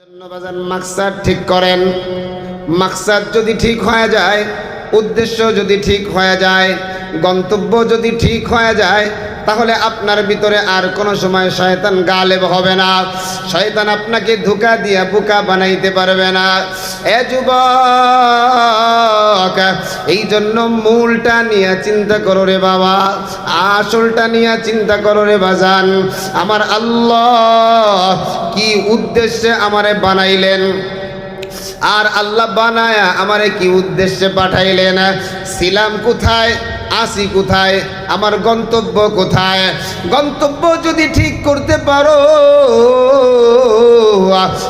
জন্য বাজান মাকসাদ ঠিক করেন। মাকসাদ যদি ঠিক হয়ে যায়, উদ্দেশ্য যদি ঠিক হয়ে যায়, গন্তব্য যদি ঠিক হয়ে যায়, তাহলে আপনার ভিতরে আর কোনো সময় শয়তান গালেব হবে না। শয়তান আপনাকে ধোঁকা দিয়ে বোকা বানাইতে পারবে না। এ যুবক, এই জন্য মূলটা নিয়ে চিন্তা করো রে বাবা, আসলটা নিয়ে চিন্তা করো রে বাজান। আমার আল্লাহ কি উদ্দেশ্যে আমারে বানাইলেন, আর আল্লাহ বানায়া আমারে কি উদ্দেশ্যে পাঠাইলেন, ছিলাম কোথায়, আসি কোথায়, আমার গন্তব্য কোথায়। গন্তব্য যদি ঠিক করতে পারো,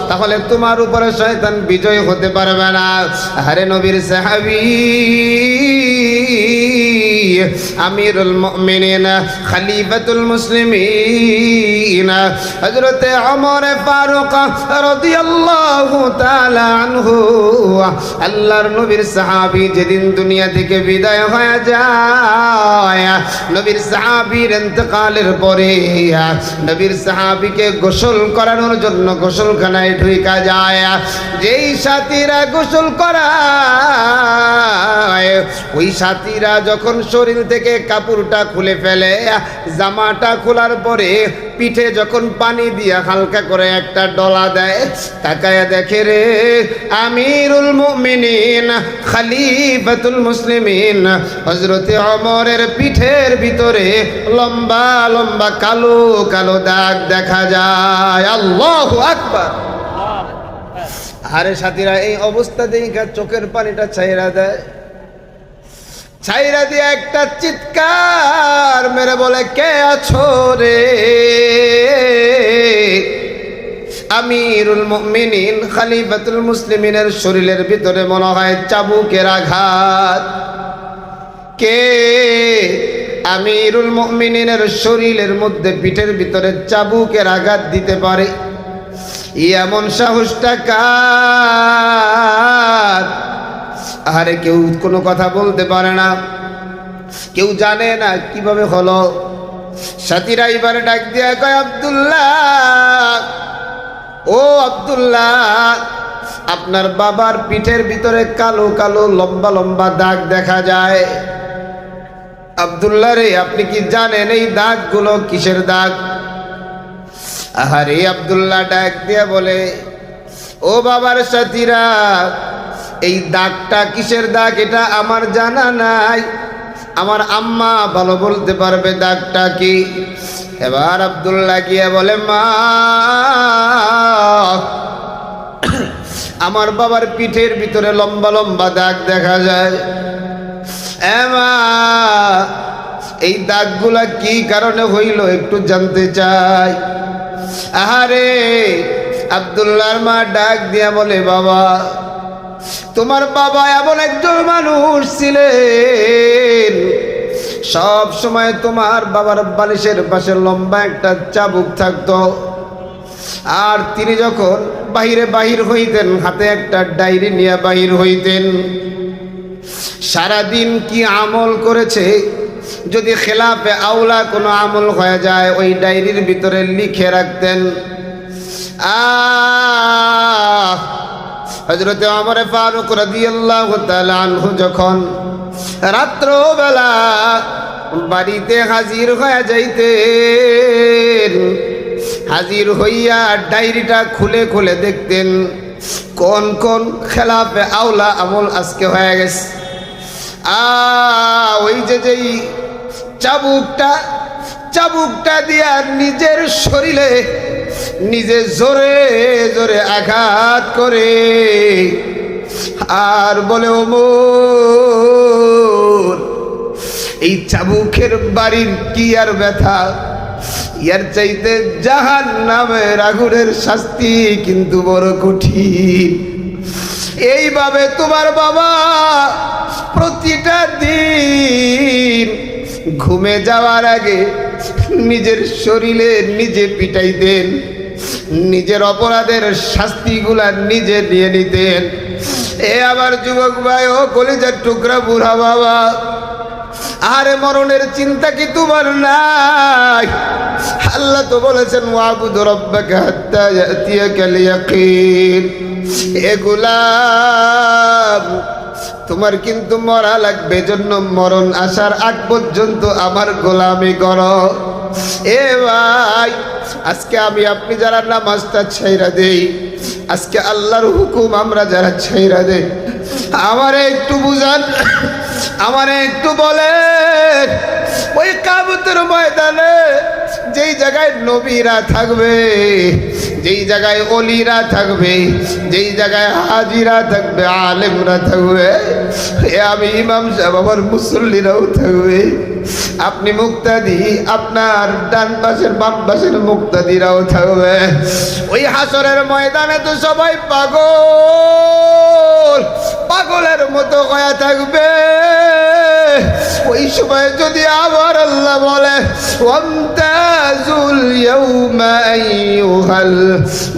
তাহলে তোমার উপরে শয়তান বিজয় হতে পারবে না। আরে নবীর সাহাবী আমিরুল মুমিনিন খলিফাতুল মুসলিমিন হযরতে ওমর ফারুক রাদিয়াল্লাহু তাআলা আনহু, আল্লাহর নবীর সাহাবী যেদিন দুনিয়া থেকে বিদায় হয়ে যায়, নবীর সাহাবীর ইন্তেকালের পরে নবীর সাহাবীকে গোসল করানোর জন্য গোসলখানায় ঢুকা যায়। যেই সাথীরা গোসল করায়, ওই সাথীরা যখন শরীর থেকে কাপড়টা খুলে ফেলে, জামাটা খোলার পরে পিঠে যখন পানি দিয়া হালকা করে একটা ডলা দেয়, তাকায়া দেখে রে আমিরুল মুমিনিন খলিফাতুল মুসলিমিন হযরতে ওমরের পিঠের ভিতরে লম্বা লম্বা কালো কালো দাগ দেখা যায়। আল্লাহু আকবার। আরে সাথীরা, এই অবস্থা দেখে চোখের পানিটা ছাইরা দেয়, ছাইরা দিয়ে একটা চিৎকার মেরে বলে, কে আছো রে? আমিরুল মুমিনিন খলিফাতুল মুসলিমিনের শরীরের ভিতরে মনে হয় চাবুকের আঘাত। কে আমিরুল মুমিনিনের শরীরের মধ্যে পিঠের ভিতরে চাবুকের আঘাত দিতে পারে? এমন সাহসটা কার? আরে কেউ কোনো কথা বলতে পারে না, কেউ জানে না কিভাবে হলো। সাথীরা এবার ডাক দিয়া কয়, আব্দুল্লাহ, ও আব্দুল্লাহ, আপনার বাবার পিঠের ভিতরে কালো কালো লম্বা লম্বা দাগ দেখা যায়। আব্দুল্লাহ রে, আপনি কি জানেন এই দাগগুলো কিসের দাগ? আহারে আব্দুল্লাহ ডাক দিয়া বলে, ও বাবার সাথীরা, এই দাগটা কিসের দাগ এটা আমার জানা নাই, আমার আম্মা ভালো বলতে পারবে দাগটা কি। এবার আব্দুল্লাহ গিয়া বলে, মা, আমার বাবার পিঠের ভিতরে লম্বা লম্বা দাগ দেখা যায়। মা, এই দাগগুলা কি কারণে হইল একটু জানতে চাই। আহারে আব্দুল্লাহর মা ডাক দিয়া বলে, বাবা, তোমার বাবা এমন একজন মানুষ ছিলেন, সব সময় তোমার বাবার বালিশের পাশে লম্বা একটা চাবুক থাকতো, আর তিনি যখন বাহির হইতেন হাতে একটা ডায়েরি নিয়ে বাহির হইতেন। সারাদিন কি আমল করেছে, যদি খেলাফে আউলা কোনো আমল হয়ে যায় ওই ডায়েরির ভিতরে লিখে রাখতেন। হযরতে ওমর ফারুক রাদিয়াল্লাহু তাআলা আনহু যখন রাত্রবেলা বাড়িতে হাজির হয়ে যাইতেন, হাজির হইয়া ডায়েরিটা খুলে খুলে দেখতেন কোন কোন খেলাফে আউলা আমল আজকে হয়ে গেছে। ওই যেই চাবুকটা দিয়া নিজের শরীরে নিজে জোরে জোরে আঘাত করে আর বলে, ওমর, এই চাবুকের বাড়ির কি আর ব্যথা, ইয়ার চাইতে জাহান্নামের আগুনের শাস্তি কিন্তু বড় কঠিন। এইভাবে তোমার বাবা প্রতিটা দিন ঘুমে যাওয়ার আগে নিজের শরীরে নিজে পিটাইতেন, নিজের অপরাধের শাস্তিগুলা নিজে নিয়ে নিতেন। এ আবার যুবক ভাই, ও কলিজার টুকরা বুড়া বাবা, আরে মরণের চিন্তা কি তোমার নাই? আল্লাহ তো বলেছেন ওয়াবুদ রাব্বাকা হাত্তা ইয়াতিয়াকাল ইয়াকিন। এ গোলাম, তোমার কিন্তু মরা লাগবে, জন্য মরণ আসার আগ পর্যন্ত আমার গোলামি করো। এ ভাই, আজকে আমি আপনি যারা নামাজটা ছাইরা দেই, আজকে আল্লাহর হুকুম আমরা যারা ছাইরা দেই, আমারে একটু বুঝান, আমারে একটু বলেন, ওই কিয়ামতের ময়দানে যেই জায়গায় নবীরা থাকবে, যেই জায়গায় ওলিরা থাকবে, যেই জায়গায় হাজিরা থাকবে, আলেমরা থাকবে, আমি ইমাম সাহেব, আমার মুসল্লিরাও থাকবে, আপনি মুক্তাদি, আপনার ডান পাশের বাম পাশের মুক্তাদিরাও থাকবে। ওই হাসরের ময়দানে তো সবাই পাগল, পাগলের মতো হয়ে থাকবে। ওই সময় যদি আবার আল্লাহ বলে ওয়ামতাজুল ইয়াউমা আইয়ুহাল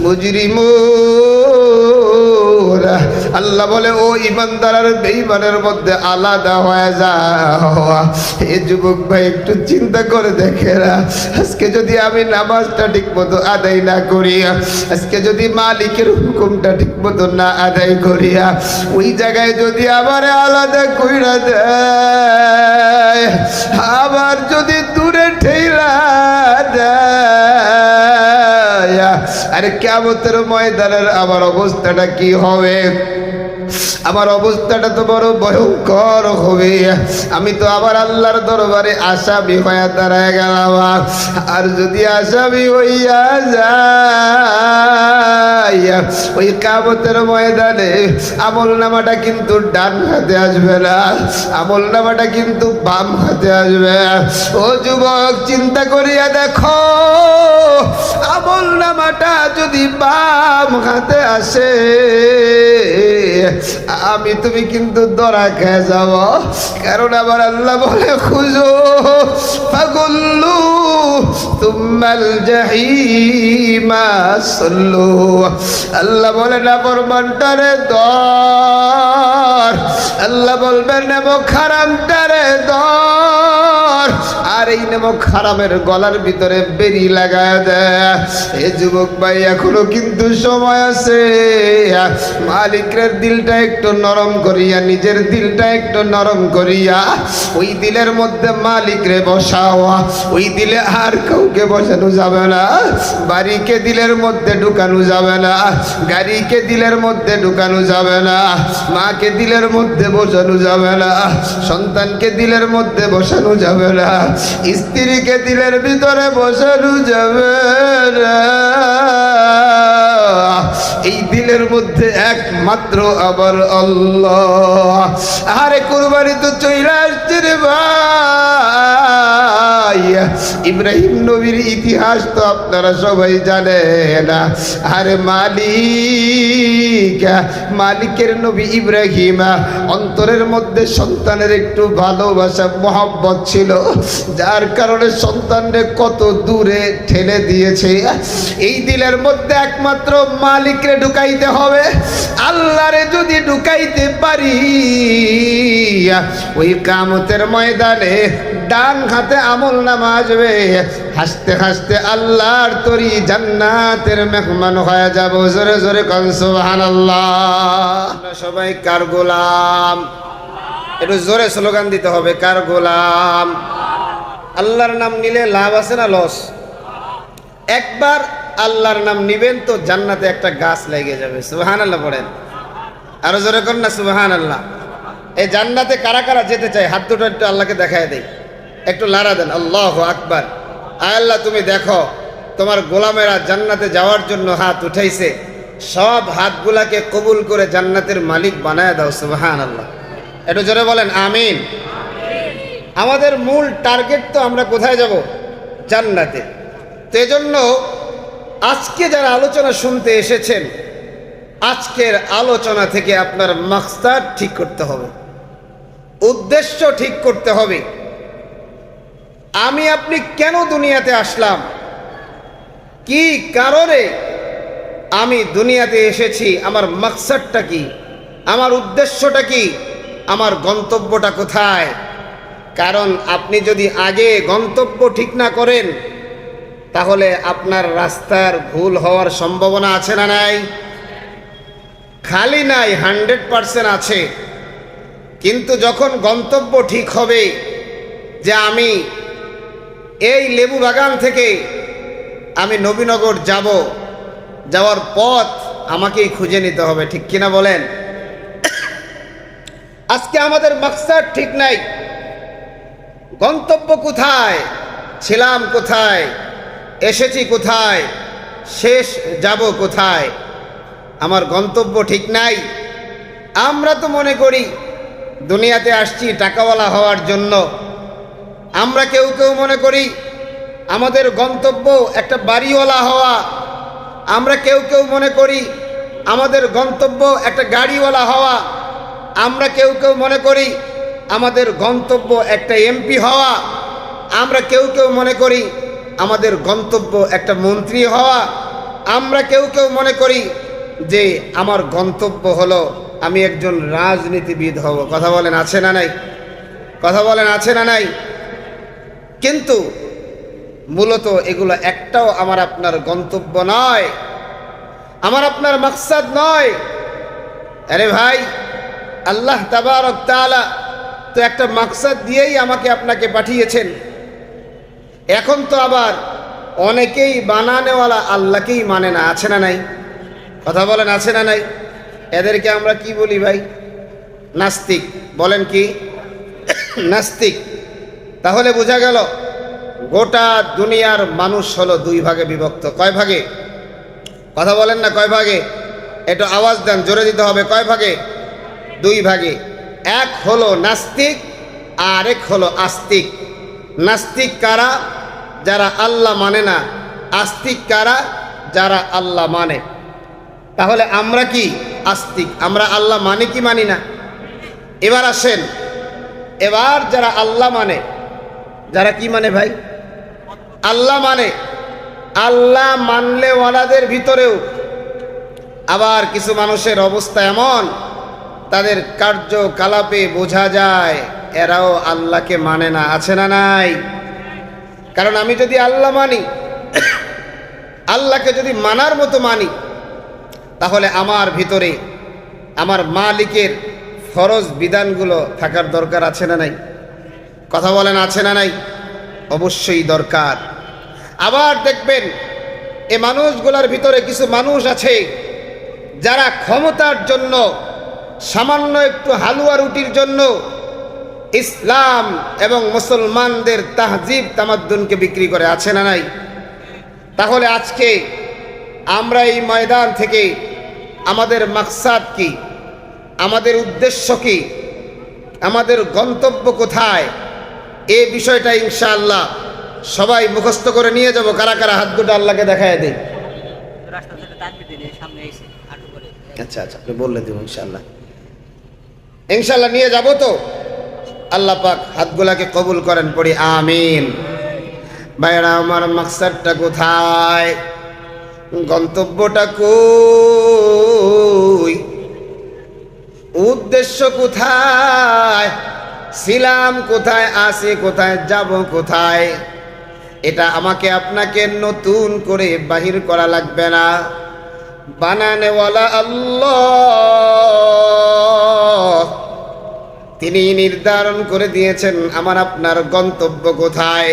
মুজরিমুন, আল্লাহ বলে ও ইমানদার আর বেঈমানের মধ্যে আলাদা হয়ে যাও। এই যুবক ভাই একটু চিন্তা করে দেখেন, আজকে যদি আমি নামাজটা ঠিক মতো আদায় না করি, আজকে যদি মালিকের হুকুমটা ঠিক মতো না আদায় করিয়া ওই জায়গায় যদি আবার আলাদা কইরা দেয়, আবার যদি দূরে ঠেলা দেয়, আরে কিয়ামতের ময়দানের আমার অবস্থাটা কি হবে? আমার অবস্থাটা তো বড় ভয়ঙ্কর হবে। আমি তো আবার আল্লাহর দরবারে আসামি হয়ে দাঁড়ায় গেলাম। আর যদি আসামি হইয়া যায় ওই কিয়ামতের ময়দানে, আমল নামাটা কিন্তু ডান হাতে আসবে না, আমল নামাটা কিন্তু বাম হাতে আসবে। ও যুবক, চিন্তা করিয়া দেখো, আমল নামাটা যদি বাম হাতে আসে, আমি তুমি কিন্তু ধরা খেয়ে যাব। কারণ আবার আল্লাহ বলে খুঁজো ফাগুল্লু তুম্মাল জাহিমা সাল্লু। আল্লাহ বলে না ফরমানটারে ধর, আল্লাহ বলবেন নেমো হারামটারে ধর, আর এই নেমো হারামের গলার ভিতরে বেরি লাগায় দেয়। এ যুবক ভাই, এখনো কিন্তু সময় আছে। মালিকের দিলটা একটু নরম করিয়া, নিজের দিলটা একটু নরম করিয়া ওই দিলের মধ্যে মালিকরে বসাও। ওই দিলে আর কাউকে বসানো যাবে না, বাড়িকে দিলের মধ্যে ঢুকানো যাবে না, গাড়িকে দিলের মধ্যে ঢুকানো যাবে না, মাকে দিলের মধ্যে বসানো যাবে না, সন্তানকে দিলের মধ্যে বসানো যাবে না, স্ত্রীকে দিলের ভিতরে বসানো যাবে না। এই দিলের মধ্যে একমাত্র আবার আল্লাহ। আরে কুরবানি তো চলে আসছে রে ভাই। ইব্রাহিম নবীর ইতিহাস তো আপনারা সবাই জানেন। আরে মালিকের নবী ইব্রাহিম, অন্তরের মধ্যে সন্তানের একটু ভালোবাসা মহব্বত ছিল, যার কারণে সন্তানরে কত দূরে ঠেলে দিয়েছে। এই দিলের মধ্যে একমাত্র মালিকরে ঢুকাইতে হবে। আল্লাহরে যদি ঢুকাইতে পারি, ওই কিয়ামতের ময়দানে ডান হাতে আমল নামা আসবে, হাসতে হাসতে আল্লাহর তরি জান্নাতের মেহমান হয়ে যাব। জোরে জোরে কোন সুবহানাল্লাহ। সবাই কার গোলাম? একটু জোরে স্লোগান দিতে হবে, কার গোলাম? আল্লাহর নাম নিলে লাভ আছে না লস? একবার আল্লাহর নাম নিবেন তো জান্নাতে একটা গাছ লেগে যাবে। সুবহানাল্লাহ পড়েন, আরো জোরে কর না সুবহানাল্লাহ। এই জান্নাতে কারা কারা যেতে চায় হাত দুটো একটু আল্লাহকে দেখায় দেই, একটু লাড়া দেন। আল্লাহু আকবার। আয় আল্লাহ, তুমি দেখো তোমার গোলামেরা জান্নাতে যাওয়ার জন্য হাত উঠাইছে, সব হাতগুলাকে কবুল করে জান্নাতের মালিক বানায় দাও। সুবহানাল্লাহ। একটু জোরে বলেন আমিন। আমাদের মূল টার্গেট তো আমরা কোথায় যাব? জান্নাতে। তো এজন্য আজকে যারা আলোচনা শুনতে এসেছেন, আজকের আলোচনা থেকে আপনার মাকসাদ ঠিক করতে হবে, উদ্দেশ্য ঠিক করতে হবে। আমি আপনি কেন দুনিয়াতে আসলাম, কি কারণে আমি দুনিয়াতে এসেছি, আমার মাকসাদটা কি, আমার উদ্দেশ্যটা কি, আমার গন্তব্যটা কোথায়, কারণ আপনি যদি আগে গন্তব্য ঠিক না করেন তাহলে আপনার রাস্তার ভুল হওয়ার সম্ভাবনা আছে না নাই? খালি নাই, 100% আছে। কিন্তু যখন গন্তব্য ঠিক হবে যে আমি এই লেবু বাগান থেকে আমি নবীনগর যাব, যাওয়ার পথ আমাকেই খুঁজে নিতে হবে, ঠিক কিনা বলেন? আজকে আমাদের মাকসাদ ঠিক নাই, গন্তব্য কোথায়, ছিলাম কোথায়, এসেছি কোথায়, শেষ যাব কোথায়, আমার গন্তব্য ঠিক নাই। আমরা তো মনে করি দুনিয়াতে আসছি টাকাওয়ালা হওয়ার জন্য। আমরা কেউ কেউ মনে করি আমাদের গন্তব্য একটা বাড়িওয়ালা হওয়া। আমরা কেউ কেউ মনে করি আমাদের গন্তব্য একটা গাড়িওয়ালা হওয়া। আমরা কেউ কেউ মনে করি আমাদের গন্তব্য একটা এমপি হওয়া। আমরা কেউ কেউ মনে করি আমাদের গন্তব্য একটা মন্ত্রী হওয়া। আমরা কেউ কেউ মনে করি যে আমার গন্তব্য হলো আমি একজন রাজনীতিবিদ হব। কথা বলেন আছে না নাই? কথা বলেন আছে না নাই? কিন্তু মূলত এগুলো একটাও আমার আপনার গন্তব্য নয়, আমার আপনার মাকসাদ নয়। আরে ভাই, আল্লাহ তাবারক তাআলা তো একটা মাকসাদ দিয়েই আমাকে আপনাকে পাঠিয়েছেন। এখন তো আবার অনেকেই বানানেওয়ালা আল্লাহকেই মানে না, আছে না নাই? কথা বলেন আছে না নাই? এদেরকে আমরা কি বলি ভাই? নাস্তিক। বলেন কি? নাস্তিক। তাহলে বোঝা গেল গোটা দুনিয়ার মানুষ হলো দুই ভাগে বিভক্ত। কয় ভাগে? কথা বলেন না, কয় ভাগে? একটু আওয়াজ দেন, জোরে দিতে হবে। কয় ভাগে? দুই ভাগে। এক হলো নাস্তিক, আর এক হলো আস্তিক। নাস্তিক কারা? যারা আল্লাহ মানে না। আস্তিক কারা? যারা আল্লাহ মানে। তাহলে আমরা কি আস্তিক? আমরা আল্লাহ মানি কি মানি না? এবার আসেন, এবার যারা আল্লাহ মানে, যারা কি মানে ভাই? আল্লাহ মানে। আল্লাহ মানলে ওয়ালাদের ভিতরেও আবার কিছু মানুষের অবস্থা এমন, তাদের কার্যকলাপে বোঝা যায় এরাও আল্লাহকে মানে না, আছে না নাই? কারণ আমি যদি আল্লাহ মানি, আল্লাহকে যদি মানার মতো মানি, তাহলে আমার ভিতরে আমার মালিকের ফরজ বিধানগুলো থাকার দরকার আছে না নাই? কথা বলেন আছে না নাই? অবশ্যই দরকার। আবার দেখবেন এই মানুষগুলোর ভিতরে কিছু মানুষ আছে যারা ক্ষমতার জন্য, সামান্য একটু হালুয়া রুটির জন্য ইসলাম এবং মুসলমানদের তাহজিব তামাদ্দুনকে বিক্রি করে, আছে না নাই? তাহলে আজকে আমরা এই ময়দান থেকে আমাদের মাকসাদ কি, আমাদের উদ্দেশ্য কি, আমাদের গন্তব্য কোথায়, এই বিষয়টা ইনশাআল্লাহ সবাই মুখস্থ করে নিয়ে যাব। কারা কারা হাত দুটো আল্লাহকে দেখায় দেয়? আচ্ছা আচ্ছা, আপনি বললে দেব ইনশাআল্লাহ। ইনশাআল্লাহ নিয়ে যাব তো। আল্লাহ পাক হাতগুলাকে কবুল করেন, পড়ি আমিন। ভাইরা আমার, মাকসাদটা কোথায়, গন্তব্যটা কই, উদ্দেশ্য কোথায়, ছিলাম কোথায়, আছি কোথায়, যাব কোথায়, এটা আমাকে আপনাকে নতুন করে বাহির করা লাগবে না। বানানেওয়ালা আল্লাহ, তিনি নির্ধারণ করে দিয়েছেন আমার আপনার গন্তব্য কোথায়।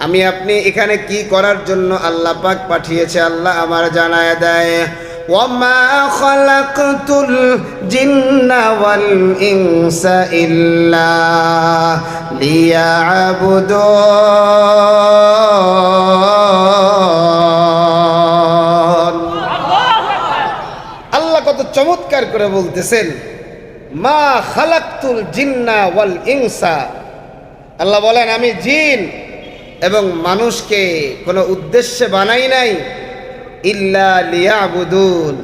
আমি আপনি এখানে কি করার জন্য আল্লাহ পাক পাঠিয়েছে আল্লাহ আমার জানায় দেয়। ওয়ামা খালাকতুল জিন্না ওয়াল ইনসা ইল্লা লিয়াবুদুন। আল্লাহ কত চমৎকার করে বলতেছেন, মা খালাকতুল জিন্না ওয়াল ইনসা। আল্লাহ বলেন আমি জিন এবং মানুষকে কোনো উদ্দেশ্যে বানাই নাই, ইল্লা লিয়াবুদুন,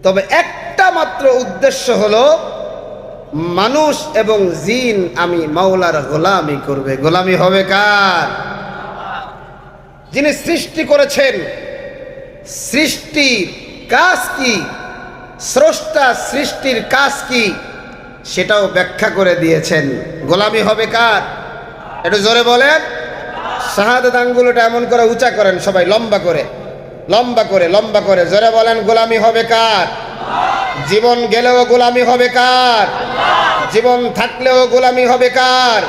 তবে একটা মাত্র উদ্দেশ্য হলো মানুষ এবং জিন আমি মাওলার গোলামি করবে। গোলামি হবে কার? যিনি সৃষ্টি করেছেন। সৃষ্টির কাজ কি? স্রষ্টা সৃষ্টির কাজ কি? সেটাও ব্যাখ্যা করে দিয়েছেন। গোলামি হবে কার? একটু জোরে বলেন। শাহাদাত আঙ্গুলটা এমন করে উঁচা করেন সবাই, লম্বা করে লম্বা করে লম্বা করে জোরে বলেন, গোলামি হবে কার? জীবন গেলেও গোলামি হবে কার? জীবন থাকলেও গোলামি হবে কার?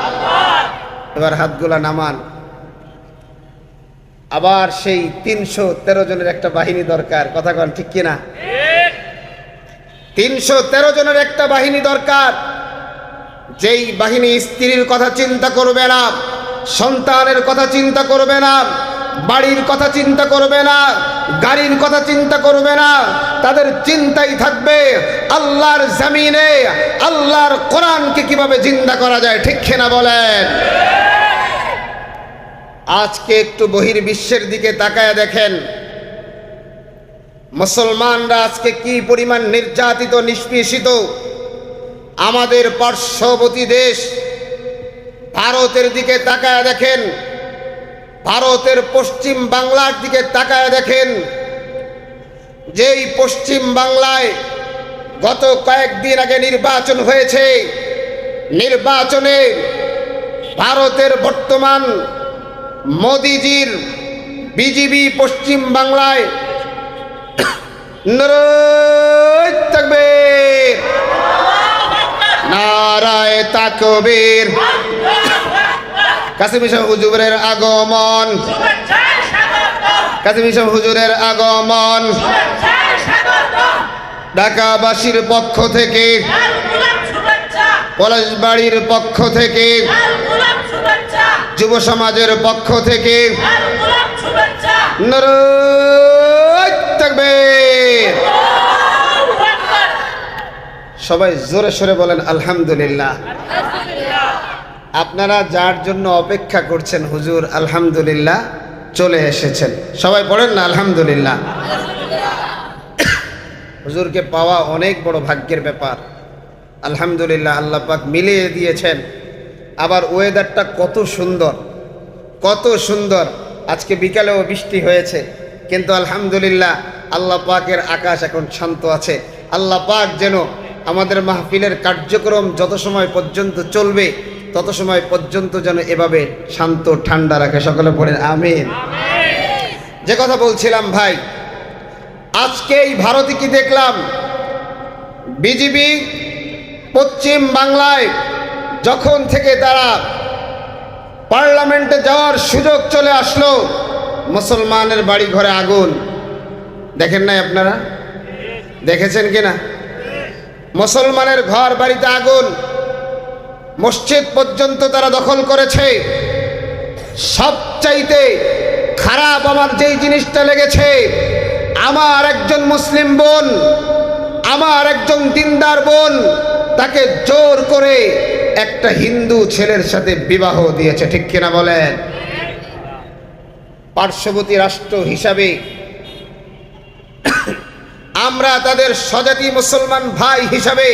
এবার হাতগুলা নামান। আবার সেই 313 জনের একটা বাহিনী দরকার, কথা কন ঠিক কিনা? 313 জনের একটা বাহিনী দরকার, যেই বাহিনী স্ত্রীর কথা চিন্তা করবে না, সন্তানের কথা চিন্তা করবে না, বাড়ির কথা চিন্তা করবে না, গাড়ির কথা চিন্তা করবে না, তাদের চিন্তাই থাকবে আল্লাহর জমিনে আল্লাহর কোরআনকে কিভাবে জিন্দা করা যায়, ঠিক কিনা বলেন? আজকে একটু বহির্বিশ্বের দিকে তাকায় দেখেন, মুসলমানরা আজকে কি পরিমাণ নির্যাতিত নিষ্পেষিত। আমাদের পার্শ্ববর্তী দেশ ভারতের দিকে তাকায় দেখেন, ভারতের পশ্চিম বাংলার দিকে তাকায় দেখেন, যেই পশ্চিম বাংলায় গত কয়েকদিন আগে নির্বাচন হয়েছে, নির্বাচনে ভারতের বর্তমান মোদিজির বিজেপি পশ্চিম বাংলায় নারায়ে তাকবীর, নারায়ে তাকবীর, কাসিম সাহেব হুজুরের আগমন, কাসিম সাহেব হুজুরের আগমন, ঢাকাবাসীর পক্ষ থেকে, পলাশবাড়ির পক্ষ থেকে, যুব সমাজের পক্ষ থেকে নারায়ে তাকবীর। সবাই জোরে সোরে বলেন আলহামদুলিল্লাহ। আপনারা যার জন্য অপেক্ষা করছেন হুজুর আলহামদুলিল্লাহ চলে এসেছেন, সবাই পড়েন না আলহামদুলিল্লাহ। হুজুরকে পাওয়া অনেক বড় ভাগ্যের ব্যাপার। আলহামদুলিল্লাহ, আল্লাহ পাক মিলিয়ে দিয়েছেন। আবার ওয়েদারটা কত সুন্দর, কত সুন্দর। আজকে বিকালেও বৃষ্টি হয়েছে, কিন্তু আলহামদুলিল্লাহ আল্লাহ পাকের আকাশ এখন শান্ত আছে। আল্লাহ পাক যেন আমাদের মাহফিলের কার্যক্রম যত সময় পর্যন্ত চলবে তত সময় পর্যন্ত যেন এভাবে শান্ত ঠান্ডা রাখে। সকলে পড়েন আমিন। যে কথা বলছিলাম ভাই, আজকে এই ভারতে কি দেখলাম, বিজেপি পশ্চিম বাংলায় যখন থেকে তারা পার্লামেন্টে যাওয়ার সুযোগ চলে আসলো, মুসলমানের বাড়ি ঘরে আগুন। দেখেন নাই আপনারা? দেখেছেন কিনা? মুসলমানের ঘর বাড়িতে আগুন, মসজিদ পর্যন্ত তারা দখল করেছে। সবচাইতে খারাপ আমার যেই জিনিসটা লেগেছে, আমার একজন মুসলিম বোন, আমার একজন দিনদার বোন, তাকে জোর করে একটা হিন্দু ছেলের সাথে বিবাহ দিয়েছে, ঠিক কিনা বলেন? পার্শ্ববর্তী রাষ্ট্র হিসাবে আমরা তাদের স্বজাতি মুসলমান ভাই হিসাবে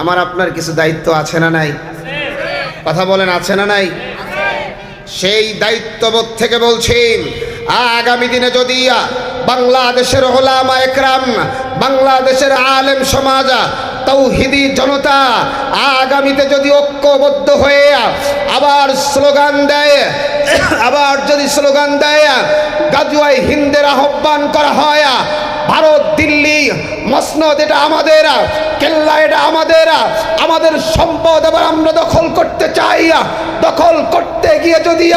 আমার আপনার কিছু দায়িত্ব আছে না নাই? কথা বলেন, আছে না নাই? সেই দায়িত্ববোধ থেকে বলছি, আগামী দিনে যদি বাংলাদেশের ওলামা একরাম, বাংলাদেশের আলেম সমাজ, তৌহিদি জনতা আগামীতে যদি ঐক্যবদ্ধ হয়ে আবার স্লোগান দেয়, আবার যদি স্লোগান দেয়, গাজওয়ায়ে হিন্দের আহ্বান করা হয়, ভারত দিল্লি মসনদ এটা আমাদের, কেল্লা এটা আমাদের, আমাদের সম্পদ আবার আমরা দখল করতে চাই, দখল করতে গিয়ে যদি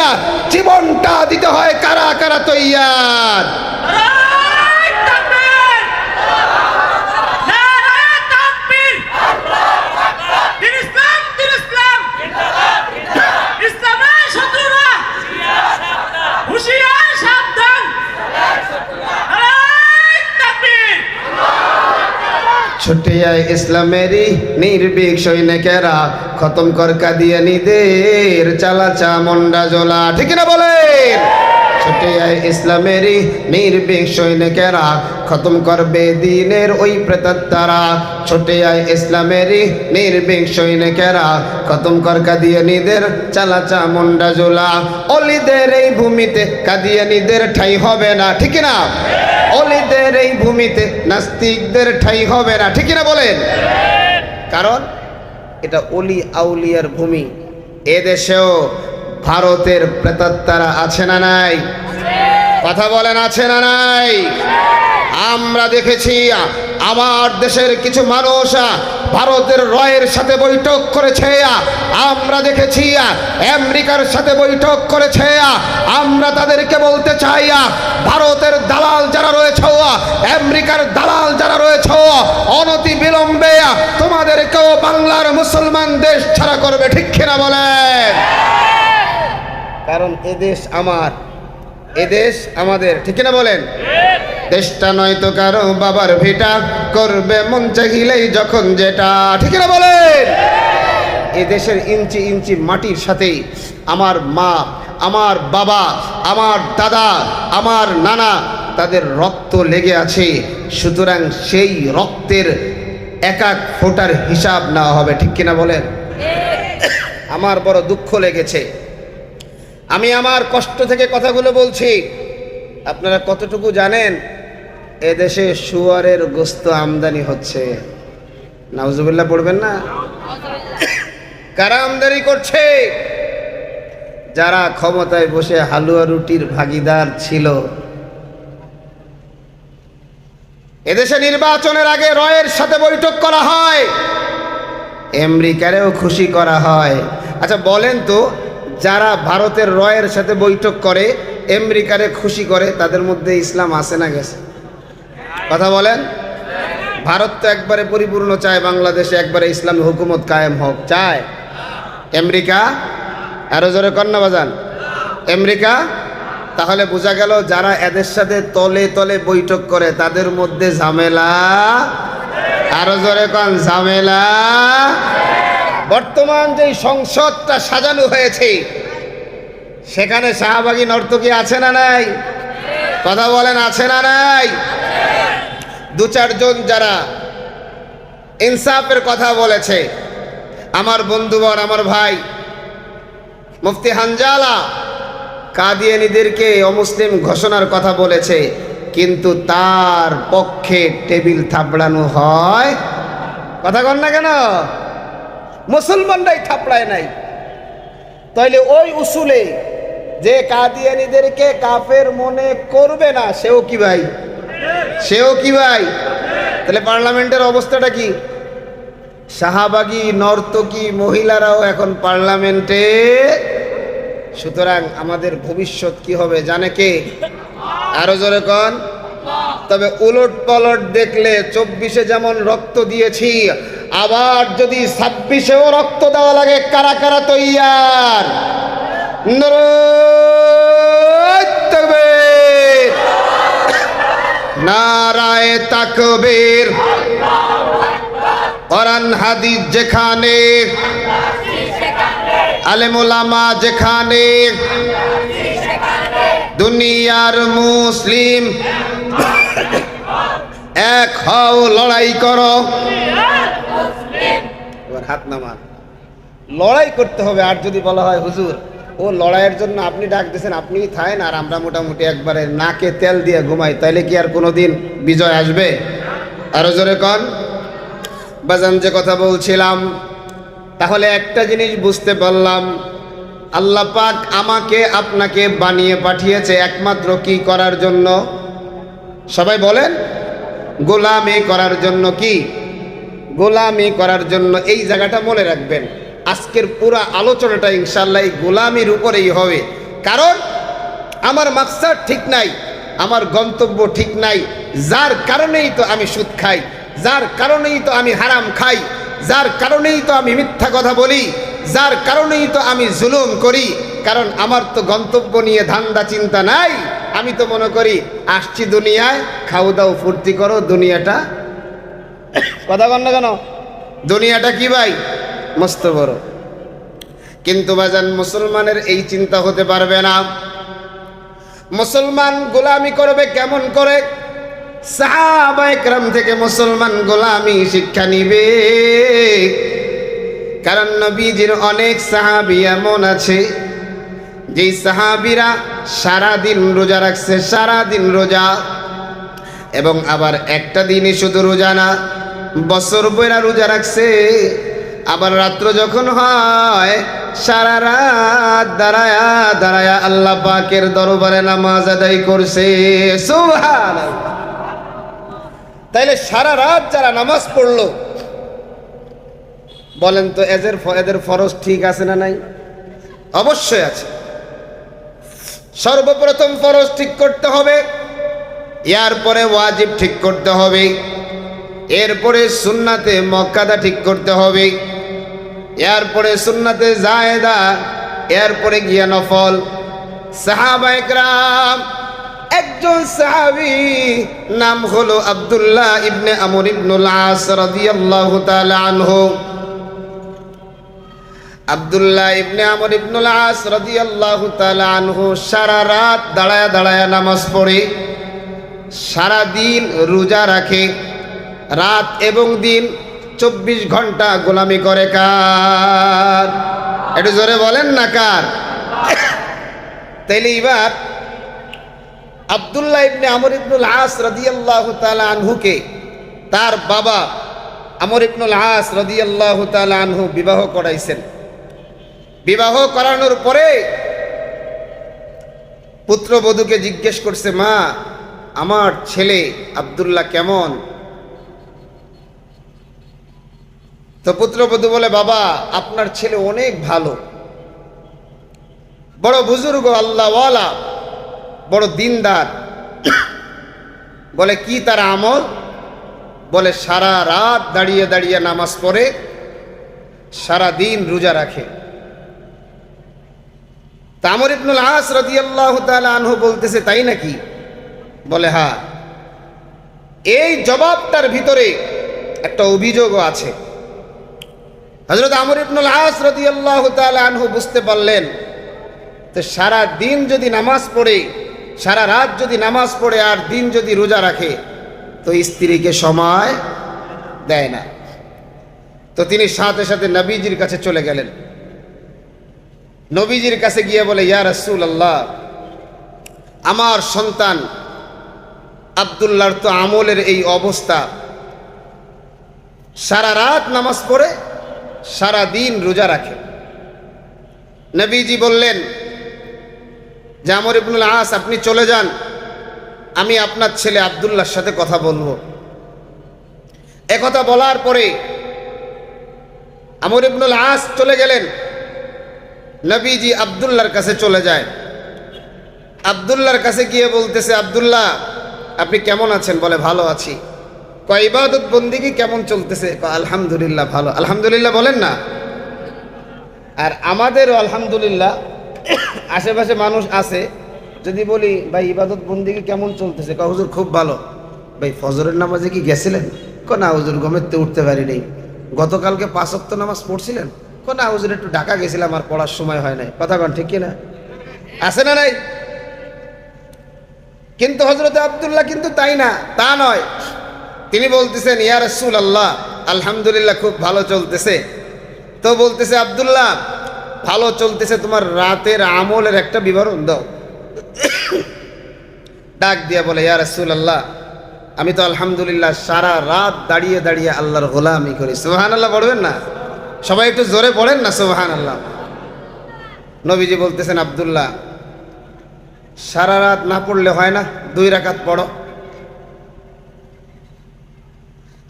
জীবনটা দিতে হয়, কারা কারা তৈয়ার? ছুটে আয় ইসলামেরই নির্ভীক সৈনিকেরা, খতম কর কাদিয়ানীদের চালাচা মন্ডা জোলা, ঠিক না বলেন? ছুটে আয় ইসলামেরই নির্ভীক সৈনিকেরা, খতম করবে দিনের ওই প্রেতাত্মারা। ছুটে আয় ইসলামেরই নির্ভীক সৈনিকেরা, খতম কর কাদিয়ানীদের চালাচা মন্ডা জোলা। অলিদের এই ভূমিতে কাদিয়ানীদের ঠাঁই হবে না, ঠিক না? অলিদের এই ভূমিতে নাস্তিকদের ঠাঁই হবে না, ঠিক না বলেন? কারণ এটা অলি আউলিয়ার ভূমি। এদেশেও ভারতের প্রেতাত্মারা আছে না নাই? কথা বলেন, আছে না নাই? আমরা দেখেছি আমার দেশের কিছু মানুষ ভারতের রয়ের সাথে বৈঠক করেছে, আমরা দেখেছি আমেরিকার সাথে বৈঠক করেছে। আমরা তাদেরকে বলতে চাই, ভারতের দালাল যারা রয়েছে, আমেরিকার দালাল যারা রয়েছে, অনতি বিলম্বে তোমাদেরকেও বাংলার মুসলমান দেশ ছাড়া করবে, ঠিক কিনা বলেন? কারণ এদেশ আমার, এদেশ আমাদের, ঠিক কিনা বলেন? দেশটা নয়তো কারো বাবার ভিটা, করবে মন চাহিলেই যখন যেটা, ঠিক কিনা বলেন? এ দেশের ইঞ্চি ইঞ্চি মাটির সাথে আমার মা, আমার বাবা, আমার দাদা, আমার নানা, তাদের রক্ত লেগে আছে। সুতরাং সেই রক্তের এক এক ফোঁটার হিসাব নেওয়া হবে, ঠিক কিনা বলেন? আমার বড় দুঃখ লেগেছে, আমি আমার কষ্ট থেকে কথাগুলো বলছি। আপনারা কতটুকু জানেন এদেশে শুয়ারের গোস্ত আমদানি হচ্ছে? নাউজুবিল্লাহ পড়বেন না? কারা আমদানি করছে? যারা ক্ষমতায় বসে হালুয়া রুটির ভাগীদার ছিল। এদেশে নির্বাচনের আগে রয়ের সাথে বৈঠক করা হয়, আমেরিকারেও খুশি করা হয়। আচ্ছা বলেন তো, যারা ভারতের রয়ের সাথে বৈঠক করে, আমেরিকারে খুশি করে, তাদের মধ্যে ইসলাম আছে না গেছে? কথা বলেন। ভারত তো একবারে পরিপূর্ণ চায় বাংলাদেশে একবারে ইসলামী হুকুমত কায়েম হোক, চায়। আমেরিকা, আরো জোরে কন্যা বাজান, আমেরিকা। তাহলে বোঝা গেল যারা এদের সাথে তলে তলে বৈঠক করে তাদের মধ্যে ঝামেলা, আরো জোরে কন ঝামেলা। বর্তমান যে সংসদটা সাজানো হয়েছে সেখানে শাহবাগী নর্তকী আছে না নাই? কথা বলেন, আছে না নাই? দু চারজন যারা ইনসাফের কথা বলেছে, আমার বন্ধুবর, আমার ভাই মুফতি হানজালা কাদিয়ানীদেরকে অমুসলিম ঘোষণার কথা বলেছে, কিন্তু তার পক্ষে টেবিল থাপড়ানো হয়। কথা কন না কেন? মুসলমানরাই থাপড়ায় নাই। তাইলে ওই উসুলে যে কাদিয়ানীদেরকে কাফের মনে করবে না, সেও কি ভাই? সেও কি ভাই? তাহলে পার্লামেন্টের অবস্থাটা কি? শাহবাগী নর্তকী মহিলারাও এখন পার্লামেন্টে। সুতরাং আমাদের ভবিষ্যৎ কি হবে জানে কে? আরো জোরে কন। তবে উলট পালট দেখলে 24-এ যেমন রক্ত দিয়েছি, আবার যদি 26-এও রক্ত দেওয়া লাগে, কারা কারা তৈয়ার? নারায়ে তাকবীর। কোরআন হাদিস যেখানে, আলেম ওলামা যেখানে, দুনিয়ার মুসলিম এক হও, লড়াই করো। এবার হাত নামান, লড়াই করতে হবে। আর যদি বলা হয় হুজুর ও লড়াইয়ের জন্য আপনি ডাক দিয়েছেন, আপনি থাকেন আর আমরা মোটামুটি একবারে নাকে তেল দিয়ে ঘুমাই, তাইলে কি আর কোনোদিন বিজয় আসবে? আরো জোরে কন। বাজান যে কথা বলছিলাম, তাহলে একটা জিনিস বুঝতে পারলাম, আল্লাহ পাক আমাকে আপনাকে বানিয়ে পাঠিয়েছে একমাত্র কি করার জন্য? সবাই বলেন, গোলামি করার জন্য। কি? গোলামি করার জন্য। এই জায়গাটা মনে রাখবেন। আজকের পুরা আলোচনাটা ইনশাআল্লাহ এই গোলামির উপরেই হবে। কারণ আমার মাকসাদ ঠিক নাই, আমার গন্তব্য ঠিক নাই, যার কারণেই তো আমি সুদ খাই, যার কারণেই তো আমি হারাম খাই, যার কারণেই তো আমি মিথ্যা কথা বলি, যার কারণেই তো আমি জুলুম করি। কারণ আমার তো গন্তব্য নিয়ে ধান্দা চিন্তা নাই। আমি তো মনে করি আসছি দুনিয়ায়, খাও দাও ফুর্তি করো, দুনিয়াটা কথা বল না কেন, দুনিয়াটা কি ভাই মস্ত বড়। কিন্তু বাজান মুসলমানের এই চিন্তা হতে পারবে না। মুসলমান গোলামি করবে কেমন করে? সাহাবায়ে কেরাম থেকে মুসলমান গোলামি শিক্ষা নিবে। কারণ নবীজির অনেক সাহাবী এমন আছে যেই সাহাবীরা সারাদিন রোজা রাখছে, সারাদিন রোজা, এবং আবার একটা দিনই শুধু রোজা না, বছর বইরা রোজা রাখছে, আবার রাত্র যখন হয় সারা রাত দাঁড়ায়া দাঁড়ায়া আল্লাহ পাকের দরবারে নামাজ আদায় করছে। সুবহানাল্লাহ। তাইলে সারা রাত যারা নামাজ পড়লো, বলেন তো এদের ফরজ ঠিক আছে না নাই? অবশ্যই আছে। সর্বপ্রথম ফরজ ঠিক করতে হবে, এরপরে ওয়াজিব ঠিক করতে হবে, এরপরে সুন্নাতে মুআক্কাদা ঠিক করতে হবে, এরপরে সুন্নাতে জায়েদা, এরপরে গিয়া নফল। সাহাবায়ে কেরাম, একজন সাহাবী নাম হলো আব্দুল্লাহ ইবনে আমর ইবনুল আস রাদিয়াল্লাহু তাআলা আনহু। আব্দুল্লাহ ইবনে আমর ইবনুল আস রাদিয়াল্লাহু তাআলা আনহু সারা রাত দাঁড়ায়া দাঁড়ায়া নামাজ পড়ে, সারা দিন রোজা রাখে, রাত এবং দিন 24 ঘন্টা গোলামি করে। কার? একটু জোরে বলেন না কার? তাইলে এবার আব্দুল্লাহ ইবনে আমর ইবনুল আস রাদিয়াল্লাহু তাআলা আনহুকে তার বাবা আমর ইবনুল আস রাদিয়াল্লাহু তাআলা আনহু বিবাহ করাইছেন। বিবাহ করানোর পরে পুত্রবধূকে জিজ্ঞেস করছে, মা, আমার ছেলে আব্দুল্লাহ কেমন? তো পুত্রবধূ বলে, বাবা, আপনার ছেলে অনেক ভালো, বড় বুজুর্গ, আল্লাহওয়ালা, বড় দিনদার। বলে, কি তার আমল? বলে, সারা রাত দাঁড়িয়ে দাঁড়িয়ে নামাজ পড়ে, সারা দিন রোজা রাখে। তা আমর ইবনুল আস রাদিয়াল্লাহু তাআলা আনহু বলতেছে, তাই নাকি? বলে, হ্যাঁ। এই জবাবটার ভিতরে একটা অভিযোগও আছে। হযরত আমর ইবনুল আস রাদিয়াল্লাহু তাআলা আনহু বুঝতে পারলেন, তো সারা দিন যদি নামাজ পড়ে, সারা রাত যদি নামাজ পড়ে আর দিন যদি রোজা রাখে, তো স্ত্রীকে সময় দেয় না। তো তিনি সাথে সাথে নবীজির কাছে চলে গেলেন। নবীজির কাছে গিয়ে বলে, ইয়া রাসূলুল্লাহ, আমার সন্তান আব্দুল্লাহর তো আমলের এই অবস্থা, সারা রাত নামাজ পড়ে, সারা দিন রোজা রাখে। নবীজি বললেন যে, আমর ইবনুল আস, আপনি চলে যান, আমি আপনার ছেলে আব্দুল্লাহর সাথে কথা বলবো। একথা বলার পরে আমর ইবনুল আস চলে গেলেন। নবীজি আব্দুল্লাহর কাছে চলে যায়। আব্দুল্লাহর কাছে গিয়ে বলতেছে, আব্দুল্লাহ, আপনি কেমন আছেন? বলে, ভালো আছি। কয়, ইবাদত বন্দেগী কেমন চলতেছে? কয়, আলহামদুলিল্লাহ ভালো। আলহামদুলিল্লাহ বলেন না। আর আমাদেরও আলহামদুলিল্লাহ। আশেপাশে মানুষ আছে, যদি বলি, ভাই ইবাদত বন্দেগী কেমন চলতেছে? কয়, হুজুর খুব ভালো। ভাই ফজরের নামাজে কি গেছিলেন? কয়, না হুজুর, ঘুমেতে উঠতে পারি নাই। গতকালকে 5 ওয়াক্ত নামাজ পড়ছিলেন? কয়, না হুজুর, একটু ঢাকা গেছিলাম, আর পড়ার সময় হয় নাই। কথা কন ঠিক কিনা? আছে না নাই? কিন্তু হযরত আব্দুল্লাহ কিন্তু তাই না, তা নয়। তিনি বলতেছেন, ইয়া রাসূলুল্লাহ, আলহামদুলিল্লাহ খুব ভালো চলতেছে। তো বলতেছে, আব্দুল্লাহ, ভালো চলতেছে, তোমার রাতের আমলের একটা বিবরণ দাও। ডাক দিয়া বলে, ইয়া রাসূলুল্লাহ, আমি তো আলহামদুলিল্লাহ সারা রাত দাঁড়িয়ে দাঁড়িয়ে আল্লাহর গোলামি করি। সুবহানাল্লাহ পড়বেন না? সবাই একটু জোরে পড়েন না সুবহানাল্লাহ। নবীজি বলতেছেন, আব্দুল্লাহ, সারা রাত না পড়লে হয় না, 2 রাকাত পড়ো।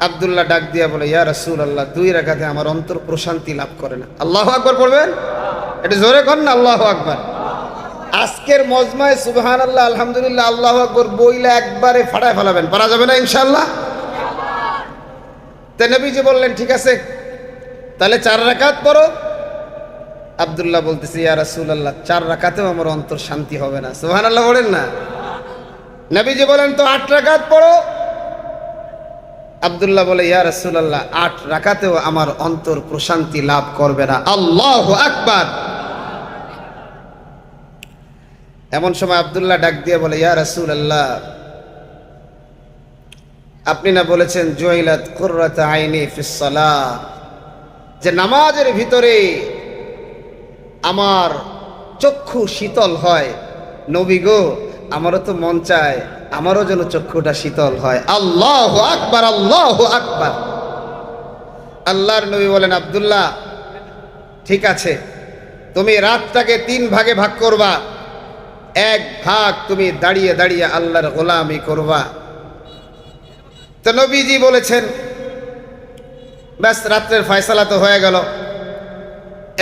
আব্দুল্লাহ ডাক দিয়া বলে, ইয়া রাসূলুল্লাহ, 2 রাকাতে আমার অন্তর প্রশান্তি লাভ করে না। আল্লাহু আকবার পড়বেন? একটু জোরে কর না, আল্লাহু আকবার। আজকের মজমায় সুবহানাল্লাহ, আলহামদুলিল্লাহ, আল্লাহু আকবার বইলা একবারে ফাটায় ফেলাবেন, পারা যাবে না ইনশাআল্লাহ? তো নবীজি বললেন, ঠিক আছে, তাহলে 4 রাকাত পড়ো। আব্দুল্লাহ বলতেছে, ইয়া রাসূলুল্লাহ, 4 রাকাতেও আমার অন্তর শান্তি হবে না। সুবহানাল্লাহ বলেন না। নবীজি বলেন, তো 8 রাকাত পড়ো। আব্দুল্লাহ বলে, ইয়া রাসূলুল্লাহ, 8 রাকাতেও আমার অন্তর প্রশান্তি লাভ করবে না। আল্লাহু আকবার। এমন সময় আব্দুল্লাহ ডাক দিয়ে বলে, ইয়া রাসূলুল্লাহ, আপনি না বলেছেন জুইলাত কুররাতু আইনি ফিস সালাহ, যে নামাজের ভিতরে আমার চক্ষু শীতল হয়। নবী গো, আমারও তো মন চায় আমারও যেন চক্ষুটা শীতল হয়। আল্লাহু আকবার, আল্লাহু আকবার। আল্লাহর নবী বলেন, আব্দুল্লাহ ঠিক আছে, তুমি রাতটাকে 3 ভাগে ভাগ করবা, 1 ভাগ তুমি দাঁড়িয়ে দাঁড়িয়ে আল্লাহর গোলামি করবা। তো নবীজি বলেছেন, ব্যাস রাত্রের ফয়সালা তো হয়ে গেল।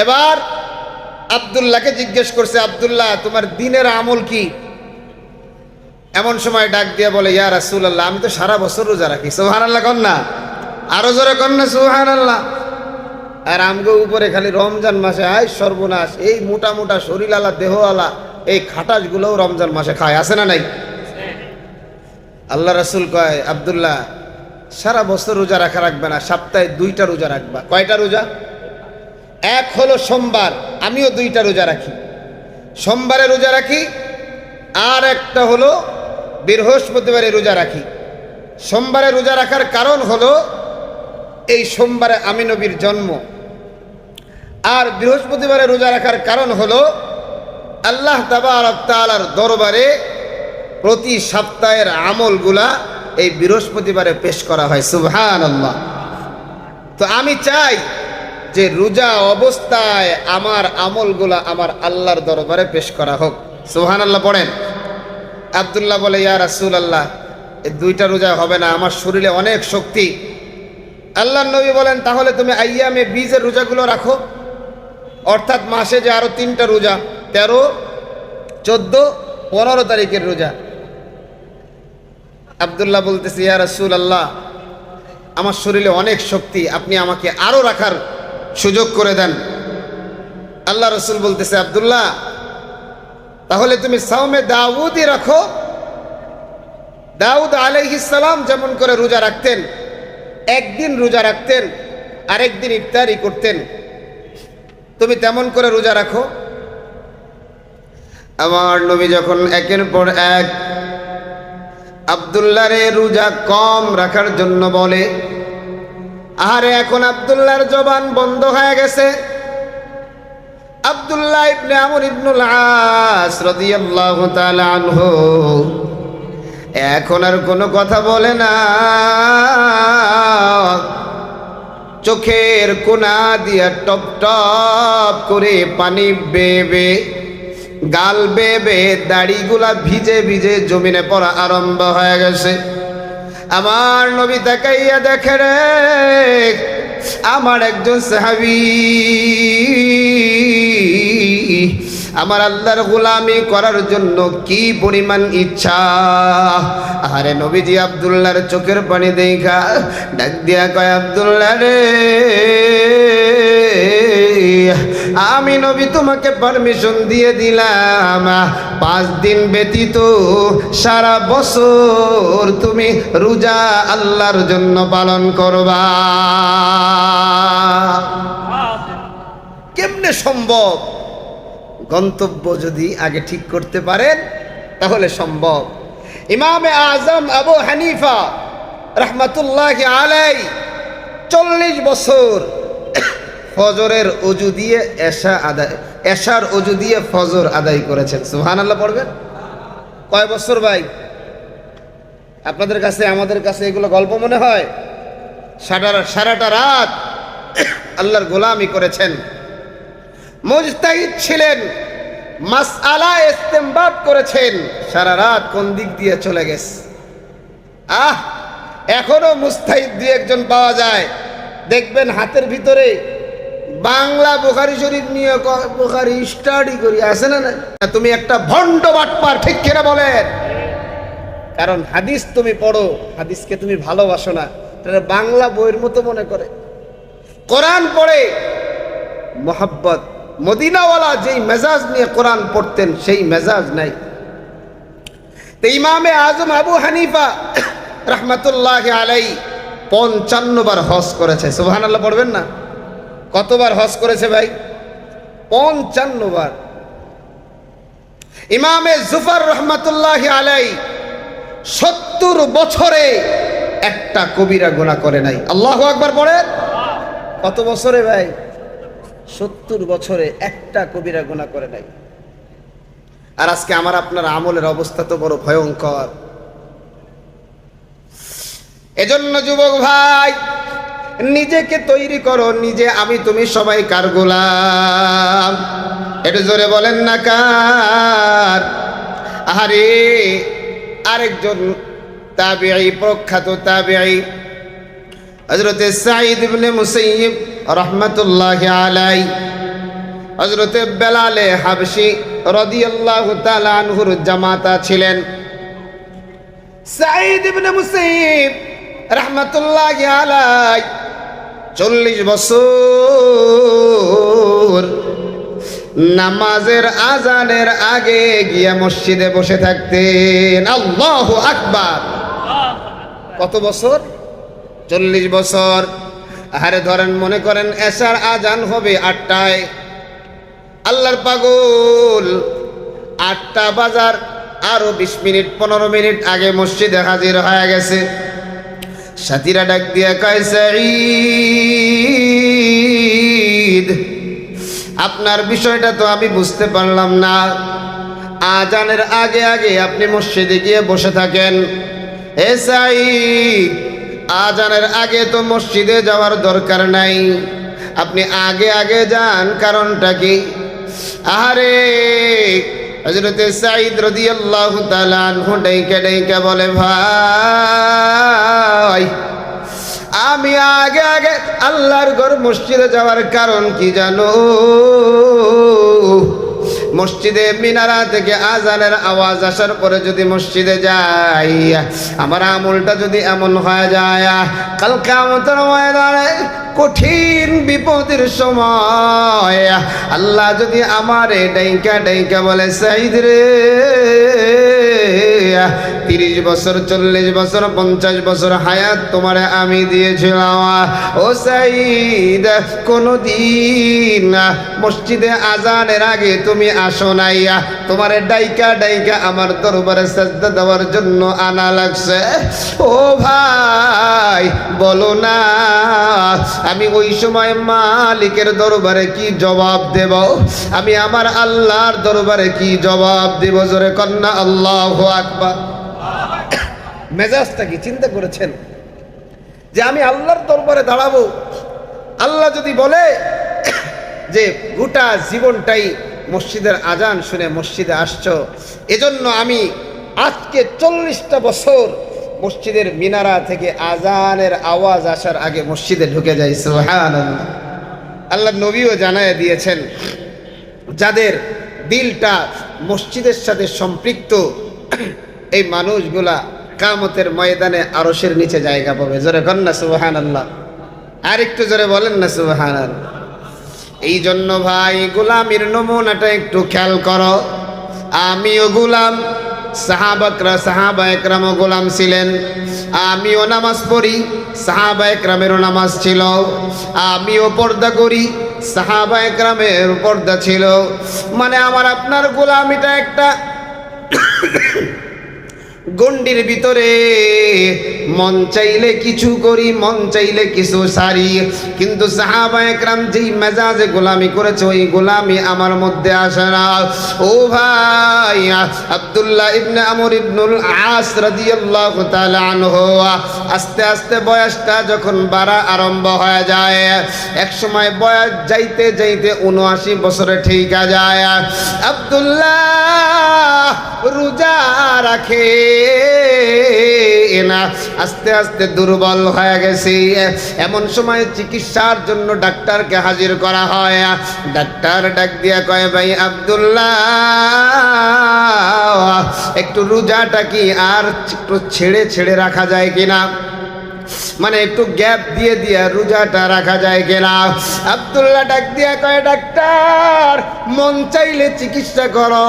এবার আব্দুল্লাহকে জিজ্ঞেস করছে, আব্দুল্লাহ তোমার দিনের আমল কি? এমন সময় ডাক দিয়ে বলে, ইয়া রাসূলুল্লাহ, আমি তো সারা বছর রোজা রাখি। সুবহানাল্লাহ কন না, আরো জোরে কন না সুবহানাল্লাহ। আর আমগো উপরে খালি রমজান মাসে আয় সর্বনাশ, এই মোটা মোটা শরীরওয়ালা দেহওয়ালা এই খাটাসগুলোও রমজান মাসে খায়, আছে না নাই? আল্লাহ রাসূল কয়, আব্দুল্লাহ সারা বছর রোজা রাখা রাখবে না, সপ্তাহে 2টা রোজা রাখবা। কয়টা রোজা? এক হলো সোমবার, আমিও 2টা রোজা রাখি, সোমবারে রোজা রাখি, আর একটা হলো বৃহস্পতিবারে রোজা রাখি। সোমবারে রোজা রাখার কারণ হলো এই সোমবারে আমি নবীর জন্ম, আর বৃহস্পতিবারে রোজা রাখার কারণ হলো আল্লাহ তাবারক তাআলার দরবারে প্রতি সপ্তাহের আমলগুলা এই বৃহস্পতিবারে পেশ করা হয়। সুবহানাল্লাহ। তো আমি চাই যে রোজা অবস্থায় আমার আমলগুলা আমার আল্লাহর দরবারে পেশ করা হোক। সুবহানাল্লাহ পড়েন। আব্দুল্লাহ বলে, ইয়া রাসূলুল্লাহ এই 2টা রোজা হবে না, আমার শরীরে অনেক শক্তি। আল্লাহর নবী বলেন, তাহলে তুমি আইয়ামে বীজের রোজাগুলো রাখো, অর্থাৎ মাসে যে আরো 3টা রোজা, 13, 14, 15 তারিখের রোজা। আব্দুল্লাহ বলতেছে, ইয়া রাসূলুল্লাহ আমার শরীরে অনেক শক্তি, আপনি আমাকে আরো রাখার সুযোগ করে দেন। আল্লাহ রাসূল বলতেছে, আব্দুল্লাহ তাহলে তুমি সাওমে দাউদই রাখো। দাউদ আলাইহিস সালাম যেমন করে রোজা রাখতেন, একদিন রোজা রাখতেন, আরেকদিন ইফতারি করতেন, তুমি তেমন করে রোজা রাখো। আমার নবী যখন একের পর এক আব্দুল্লাহরে রোজা কম রাখার জন্য বলে, আরে এখন আব্দুল্লাহর জবান বন্ধ হয়ে গেছে। আব্দুল্লাহ ইবনে আমর ইবনুল আস রাদিয়াল্লাহু তাআলা আনহু এখন আর কোনো কথা বলে না, চোখের কোনা দিয়া টপ টপ করে পানি বেবে, গাল বেবে, দাড়িগুলা ভিজে ভিজে জমিনে পড়া আরম্ভ হয়ে গেছে। আমার নবী তাকাইয়া দেখে রে, আমার একজন সাহাবী আমার আল্লাহর গোলামি করার জন্য কি পরিমাণ ইচ্ছা। আরে নবীজি আব্দুল্লাহর চোখের পানি দেখা ডাক দিয়া কয়, আব্দুল্লাহ রে, আমি নবী তোমাকে পারমিশন দিয়ে দিলাম, 5 দিন ব্যতীত সারা বছর তুমি রোজা আল্লাহর জন্য পালন করবা। কেমনে সম্ভব? গন্তব্য যদি আগে ঠিক করতে পারেন তাহলে সম্ভব। ইমামে আজম আবু হানিফা রাহমাতুল্লাহি আলাইহি 40 বছর ফজরের ওযু দিয়ে এশার ওযু দিয়ে ফজর আদায় করেছেন। সুবহানাল্লাহ পড়বেন। কয় বছর ভাই? আপনাদের কাছে আমাদের কাছে এগুলো গল্প মনে হয়? সারাটা রাত আল্লাহর গোলামি করেছেন, মুজতাহিদ ছিলেন, মাসআলা ইস্তেমবাদ করেছেন, সারা রাত কোন দিক দিয়ে চলে গেছে। এখনো মুজতাহিদ দুই একজন পাওয়া যায়, দেখবেন হাতের ভিতরে বাংলা বুখারী শরীফ নিয়ে বুখারী স্টাডি করি, আছে না? তুমি একটা ভণ্ড বাটপার, ঠিক কিনা বলেন? কারণ হাদিস তুমি পড়ো, হাদিসকে তুমি ভালোবাসো না, এটা বাংলা বইয়ের মতো মনে করে। কোরআন পড়ে মোহাব্বত, মদিনাওয়ালা যেই মেজাজ নিয়ে কোরআন পড়তেন সেই মেজাজ নাই। তো ইমামে আজম আবু হানিফা রাহমাতুল্লাহি আলাইহি 55 বার হজ করেছে। সুবহানাল্লাহ পড়বেন না? কতবার হজ করেছে ভাই? 55 বার। ইমামে জুফার রাহমাতুল্লাহি আলাইহি 70 বছরে একটা কবিরা গুনাহ করে নাই। আল্লাহু আকবার পড়েন। কত বছরে ভাই? 70 বছরে একটা কবিরা গুনাহ করে নাই। আর আজকে আমার আপনার আমলের অবস্থা তো বড় ভয়ঙ্কর। এজন্য যুবক ভাই, নিজেকে তৈরি করো, নিজে আমি তুমি সবাই কার গোলাম? একটু জোরে বলেন না কার? আরে আরেকজন তাবিঈ, প্রখ্যাত তাবিঈ হযরত সাঈদ ইবনে মুসাইয়িব রাহমাতুল্লাহি আলাইহি, হযরত বেলাল হাবশী রাদিয়াল্লাহু তাআলা আনহুর জামাতা ছিলেন। সাঈদ ইবনে মুসাইয়িব রাহমাতুল্লাহি আলাইহি 40 বছর নামাজের আজানের আগে গিয়া মসজিদে বসে থাকতেন। আল্লাহু আকবার! কত বছর? 40 বছর। আরে ধরেন, মনে করেন এশার আজান হবে 8টায়, আল্লাহর পাগল 8টা বাজার আরো 20 মিনিট 15 মিনিট আগে মসজিদে হাজির হয়ে গেছে। সাথীরা ডাক দিয়ে কয়, সাঈদ, আপনার বিষয়টা তো আমি বুঝতে পারলাম না। আজানের আগে আগে আপনি মসজিদে গিয়ে বসে থাকেন। হে সাঈদ, আজানের আগে তো মসজিদে যাওয়ার দরকার নাই, আপনি আগে আগে যান, কারণটা কি? আরে হযরত সাঈদ রাদিয়াল্লাহু তাআলা আনহু ডাইকা ডাইকা বলে, ভাই, আমি আগে আগে আল্লাহর ঘর মসজিদে যাওয়ার কারণ কি জানো? মসজিদে মিনারা থেকে আজানের আওয়াজ আসার পরে যদি মসজিদে যাই, আমার আমলটা যদি এমন হয়ে যায়, কাল কিয়ামতের ময়দানে কঠিন বিপদের সময় আল্লাহ যদি আমারে ডাইকা ডাইকা বলে, সাঈদ রে, 30 বছর 40 বছর 50 বছর হায়াত তোমারে আমি দিয়েছিলাম, ও সাঈদ, কোনদিন মসজিদে আজানের আগে তুমি আসো নাই, তোমারে ডাইকা ডাইকা আমার দরবারে সাজদা দেওয়ার জন্য আনা লাগছে। ও ভাই, বলো না, আমি ওই সময় মালিকের দরবারে কি জবাব দেব? আমি আমার আল্লাহর দরবারে কি জবাব দেব? জোরে কন্যা আল্লাহু আকবার! মেজাজটা কি চিন্তা করেছেন যে আমি আল্লাহর দরবারে দাঁড়াবো? আল্লাহ যদি বলে যে গোটা জীবনটাই মসজিদের আজান শুনে মসজিদে আসছো, এজন্য আমি আজকে 40টা বছর মসজিদের মিনারা থেকে আজানের আওয়াজ আসার আগে মসজিদে ঢুকে যাই। সুবহানাল্লাহ! আল্লাহ নবীও জানায় দিয়েছেন, যাদের দিলটা মসজিদের সাথে সম্পৃক্ত, এই মানুষগুলা কিয়ামতের ময়দানে আরশের নিচে জায়গা পাবে। জোরে কন না সুবহানাল্লাহ! আর একটু জোরে বলেন না সুবহানাল্লাহ! এই জন্য ভাই, গোলামির নমুনাটা একটু খেয়াল করো। আমিও গোলাম, সাহাবা একরামও গোলাম ছিলেন। আমিও নামাজ পড়ি, সাহাবা একরামেরও নামাজ ছিল। আমিও পর্দা করি, সাহাবা একরামের পর্দা ছিল। মানে আমার আপনার গোলামিটা একটা গণ্ডির ভিতরে, মন চাইলে কিছু করি, মন চাইলে কিছু সারি। কিন্তু সাহাবা একরাম যেই মেজাজে গোলামি করেছে, ওই গোলামি আমার মধ্যে আসে না। ও ভাই, আব্দুল্লাহ ইবনে আমর ইবনুল আস রাদিয়াল্লাহু তাআলা আনহু আস্তে আস্তে বয়সটা যখন বাড়া আরম্ভ হয়ে যায়, এক সময় বয়স যাইতে যাইতে 79 বছরে ঠিকা যায়। আব্দুল্লাহ রোজা রাখে না, আস্তে আস্তে দুর্বল হয়ে গেছে। এমন সময় চিকিৎসার জন্য ডাক্তারকে হাজির করা হয়। ডাক্তার ডাক দিয়া কয়, ভাই আব্দুল্লাহ, একটু রোজাটা কি আর একটু ছেড়ে ছেড়ে রাখা যায় কিনা? মানে একটু গ্যাপ দিয়ে দিয়ে রোজাটা রাখা যায় কিনা? আব্দুল্লাহ ডাক দিয়া কয়, ডাক্তার, মন চাইলে চিকিৎসা করো,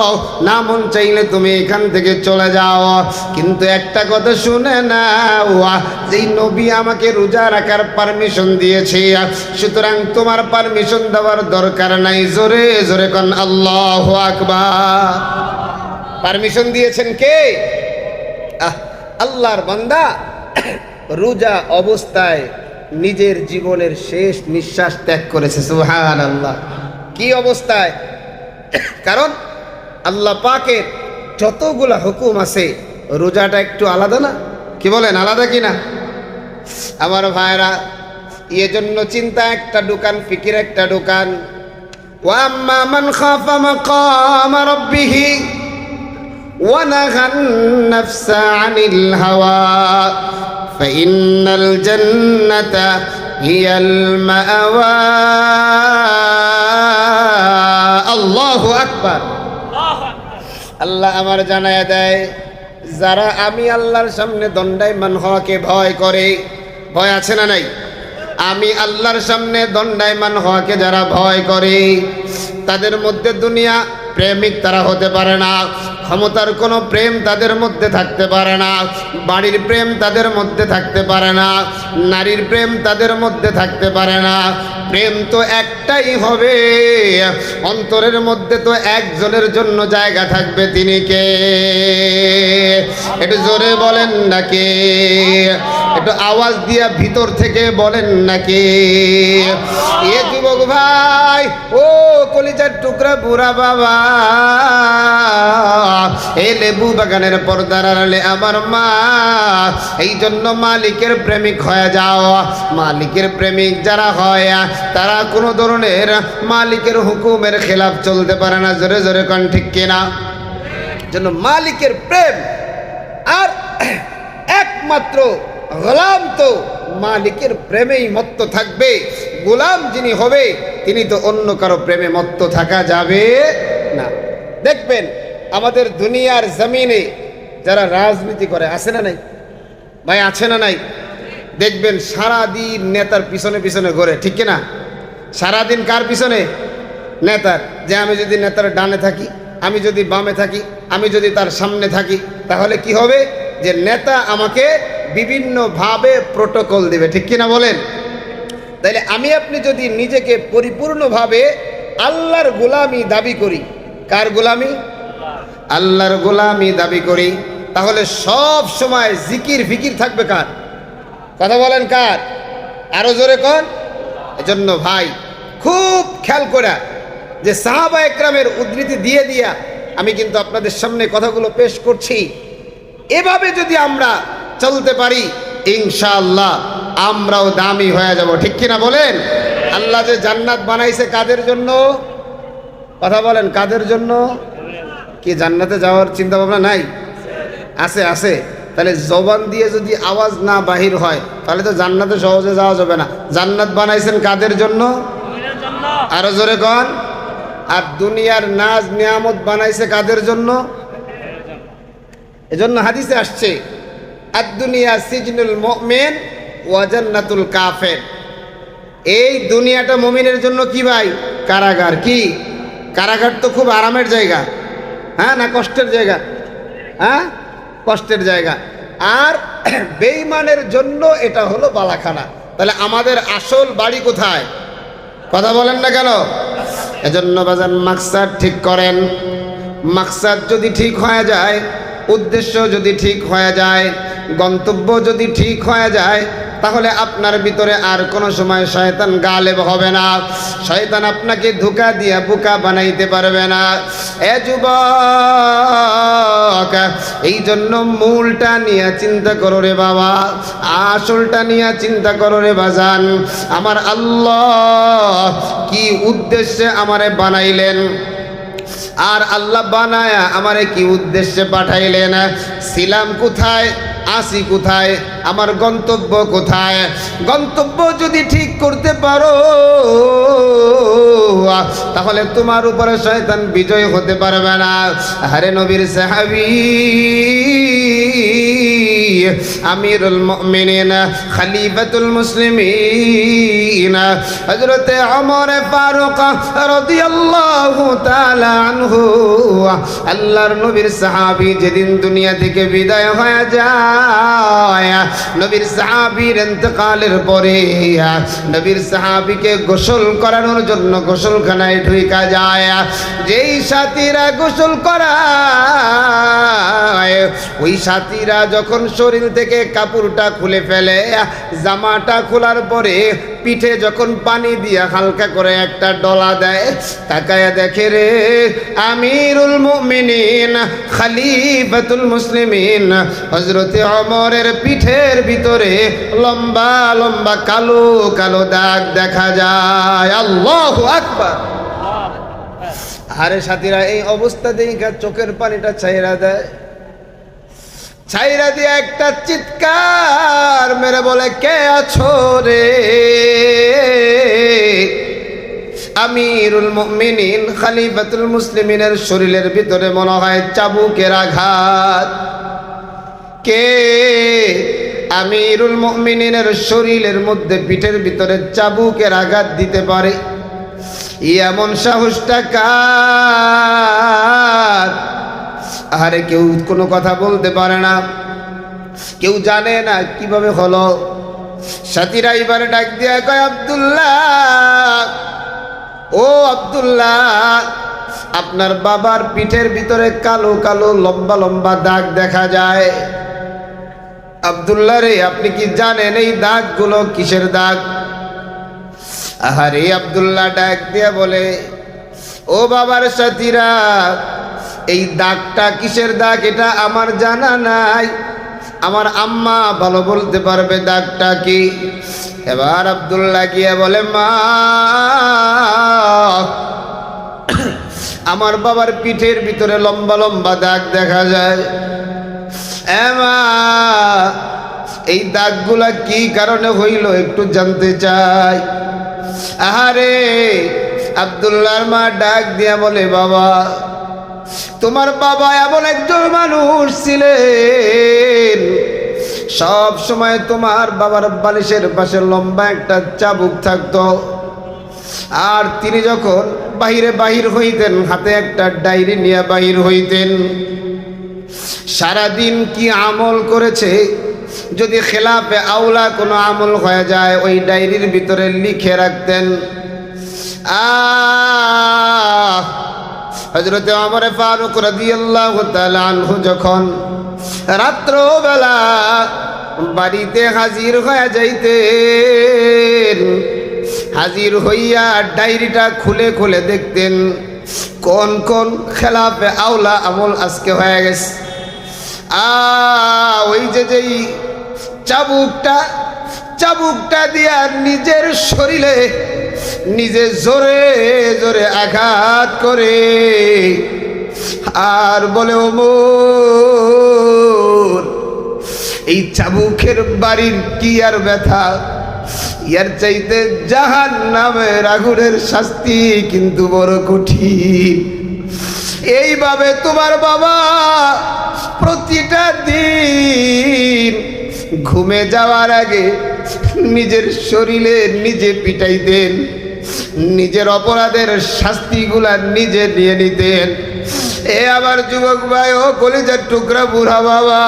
না মন চাইলে তুমি এখান থেকে চলে যাও। কিন্তু একটা কথা শুনে নাও, যেই নবী আমাকে রোজা রাখার পারমিশন দিয়েছে, সুতরাং তোমার পারমিশন দেওয়ার দরকার নাই। জোরে জোরে কোন আল্লাহু আকবার! পারমিশন দিয়েছেন কে? আল্লাহর বান্দা রোজা অবস্থায় নিজের জীবনের শেষ নিঃশ্বাস ত্যাগ করেছে। সুবহানাল্লাহ! কি অবস্থায়? কারণ আল্লাহ পাকের যতগুলা হুকুম আছে, রোজাটা একটু আলাদা না? কি বলেন, আলাদা কিনা? আমার ভাইরা, এজন্য চিন্তা একটা দোকান, ফিকির একটা দোকান। ওয়া আম্মা মান খাফা মাকাম রাব্বিহি ওয়া নাহান নাফসা আনিল হাওয়া ফাইন্নাল জান্নাতা হিয়াল মাওয়া। আল্লাহু আকবার। আল্লাহ আমার জানায়া দেয়, যারা আমি আল্লাহর সামনে দণ্ডায়মান হওয়াকে ভয় করে, ভয় আছে না নাই? আমি আল্লাহর সামনে দণ্ডায়মান হওয়াকে যারা ভয় করে, তাদের মধ্যে দুনিয়া প্রেমিক তারা হতে পারে না, ক্ষমতার কোনো প্রেম তাদের মধ্যে থাকতে পারে না, বাড়ির প্রেম তাদের মধ্যে থাকতে পারে না, নারীর প্রেম তাদের মধ্যে থাকতে পারে না। প্রেম তো একটাই হবে, অন্তরের মধ্যে তো একজনের জন্য জায়গা থাকবে, তিনি কে? একটু জোরে বলেন নাকি? একটু আওয়াজ দিয়া ভিতর থেকে বলেন নাকি? এ যুবক ভাই, ও কলিজার টুকরা বুড়া বাবা, এই লেবু বাগানের পর্দার আড়ালে আমার মা, এই জন্য মালিকের প্রেমিক হয়ে যাও। মালিকের প্রেমিক যারা হয় তারা কোনো ধরনের মালিকের হুকুমের খেলাফ চলতে পারে না। জোরে জোরে কোন ঠিক কিনা? জন্য মালিকের প্রেম। আর একমাত্র গোলাম তো মালিকের প্রেমেই মত্ত থাকবে। গোলাম যিনি হবে তিনি তো অন্য কারো প্রেমে মত্ত থাকা যাবে না। দেখবেন আমাদের দুনিয়ার জমিনে যারা রাজনীতি করে, আছে না নাই ভাই? আছে না নাই? দেখবেন সারাদিন নেতার পিছনে পিছনে ঘোরে, ঠিক কিনা? সারাদিন কার পিছনে? নেতার। যে আমি যদি নেতার ডানে থাকি, আমি যদি বামে থাকি, আমি যদি তার সামনে থাকি, তাহলে কি হবে? যে নেতা আমাকে বিভিন্নভাবে প্রোটোকল দেবে, ঠিক কিনা বলেন? তাইলে আমি আপনি যদি নিজেকে পরিপূর্ণভাবে আল্লাহর গোলামি দাবি করি, কার গোলামি? আল্লাহর গোলামি দাবি করি, তাহলে সব সময় জিকির ফিকির থাকবে কার? কথা বলেন কার? আরো জোরে কোন? এজন্য ভাই খুব খেয়াল করে যে সাহাবা একরামের উদ্ধৃতি দিয়ে দিয়া আমি কিন্তু আপনাদের সামনে কথাগুলো পেশ করছি। এভাবে যদি আমরা চলতে পারি, ইনশাআল্লাহ আমরাও দামি হয়ে যাব, ঠিক কিনা বলেন? আল্লাহ যে জান্নাত বানাইছে কাদের জন্য? কথা বলেন, কাদের জন্য? কি জান্নাতে যাওয়ার চিন্তা ভাবনা নাই? আছে, আছে। তাহলে জবান দিয়ে যদি আওয়াজ না বাহির হয় তাহলে তো জান্নাতে সহজে যাওয়া যাবে না। জান্নাত বানাইছেন কাদের জন্য? আরো জোরে কোন? আর দুনিয়ার নাজ নিয়ামত বানাইছে কাদের জন্য? এজন্য হাদিসে আসছে, আদ-দুনিয়া সিজনুল মুমিন ওয়া জান্নাতুল কাফির। এই দুনিয়াটা মুমিনের জন্য কি ভাই? কারাগার। কি কারাগার? তো খুব আরামের জায়গা, হ্যাঁ না কষ্টের জায়গা? হ্যাঁ, কষ্টের জায়গা। আর বেঈমানের জন্য এটা হলো বালাখানা। তাহলে আমাদের আসল বাড়ি কোথায়? কথা বলেন না কেন? এজন্য বাজান মাকসাদ ঠিক করেন। মাকসাদ যদি ঠিক হয়ে যায়, উদ্দেশ্য যদি ঠিক হয়ে যায়, গন্তব্য যদি ঠিক হয়ে যায়, তাহলে আপনার ভিতরে আর কোনো সময় শয়তান গালেব হবে না। শয়তান আপনাকে ধোঁকা দিয়ে বোকা বানাইতে পারবে না। এ যুবক, এই জন্য মূলটা নিয়ে চিন্তা করো রে বাবা, আসলটা নিয়ে চিন্তা করো রে বাজান। আমার আল্লাহ কি উদ্দেশ্যে আমারে বানাইলেন, আর আল্লাহ বানায়া আমারে কি উদ্দেশ্যে পাঠাইলেন, ছিলাম কোথায়, আসি কোথায়, আমার গন্তব্য কোথায়। গন্তব্য যদি ঠিক করতে পারো তাহলে তোমার উপরে শয়তান বিজয় হতে পারবে না। আরে নবীর সাহাবী আমিরুল মুমিনিন খলিফাতুল মুসলিমিন হযরতে ওমর ফারুক রাদিয়াল্লাহু তাআলা আনহু, আল্লাহর নবীর সাহাবী যেদিন দুনিয়া থেকে বিদায় হয়ে যায়, নবীর সাহাবীর ইন্তেকালের পরে নবীর সাহাবীকে গোসল করানোর জন্য গোসলখানায় ঢুকা যায়। যেই সাথীরা গোসল করায়, ওই সাথীরা যখন শরীর থেকে কাপড়টা খুলে ফেলে, জামাটা খোলার পরে পিঠে যখন পানি দিয়া হালকা করে একটা ডলা দেয়, তাকায়া দেখে রে আমিরুল মুমিনিন খলিফাতুল মুসলিমিন হযরতে ওমরের পিঠের ভিতরে লম্বা লম্বা কালো কালো দাগ দেখা যায়। আল্লাহু আকবার। আরে সাথীরা, এই অবস্থা দেখে চোখের পানিটা ছাইরা দেয়, ছাইরা দিয়ে একটা চিৎকার মেরে বলে, কে আছো রে? আমিরুল মুমিনিন খলিফাতুল মুসলিমিনের শরীরের ভিতরে মনে হয় চাবুকের আঘাত। কে আমিরুল মুমিনিনের শরীরের মধ্যে পিঠের ভিতরে চাবুকের আঘাত দিতে পারে? এমন সাহসটা কার? আরে কেউ কোনো কথা বলতে পারে না, কেউ জানে না কিভাবে হলো। সাথীরা এবারে ডাক দিয়া কয়, আব্দুল্লাহ, ও আব্দুল্লাহ, আপনার বাবার পিঠের ভিতরে কালো কালো লম্বা লম্বা দাগ দেখা যায়। আব্দুল্লাহ রে, আপনি কি জানেন এই দাগগুলো কিসের দাগ? আরে আব্দুল্লাহ ডাক দিয়া বলে, ও বাবার সাথীরা, এই দাগটা কিসের দাগ এটা আমার জানা নাই, আমার আম্মা ভালো বলতে পারবে দাগটা কি। এবার আব্দুল্লাহ গিয়ে বলে, মা, আমার বাবার পিঠের ভিতরে লম্বা লম্বা দাগ দেখা যায়। মা, এই দাগগুলা কি কারণে হইল একটু জানতে চাই। আহারে আব্দুল্লাহর মা ডাক দিয়া বলে, বাবা, তোমার বাবা এমন একজন মানুষ ছিলেন, সব সময় তোমার বাবার বালিশের পাশে লম্বা একটা চাবুক থাকতো, আর তিনি যখন বাহির হইতেন হাতে একটা ডায়েরি নিয়ে বাহির হইতেন। সারাদিন কি আমল করেছে, যদি খেলাফে আউলা কোনো আমল হয়ে যায় ওই ডায়েরির ভিতরে লিখে রাখতেন। হযরতে ওমর ফারুক রাদিয়াল্লাহু তাআলা আনহু যখন রাত্রবেলা বাড়িতে হাজির হয়ে যাইতেন, হাজির হইয়া ডায়েরিটা খুলে খুলে দেখতেন কোন কোন খেলাফে আউলা আমল আজকে হয়ে গেছে। ওই যেই চাবুকটা দিয়া নিজের শরীরে নিজে জোরে জোরে আঘাত করে আর বলে, ওমর, এই চাবুকের বাড়ির কি আর ব্যথা, ইয়ার চাইতে জাহান্নামের আগুনের শাস্তি কিন্তু বড় কঠিন। এইভাবে তোমার বাবা প্রতিটা দিন ঘুমে যাওয়ার আগে নিজের শরীরে নিজে পিটাইতেন, নিজের অপরাধের শাস্তিগুলা নিজে নিয়ে নিতেন। এ আবার যুবক ভাই, ও কলিজার টুকরা বুড়া বাবা,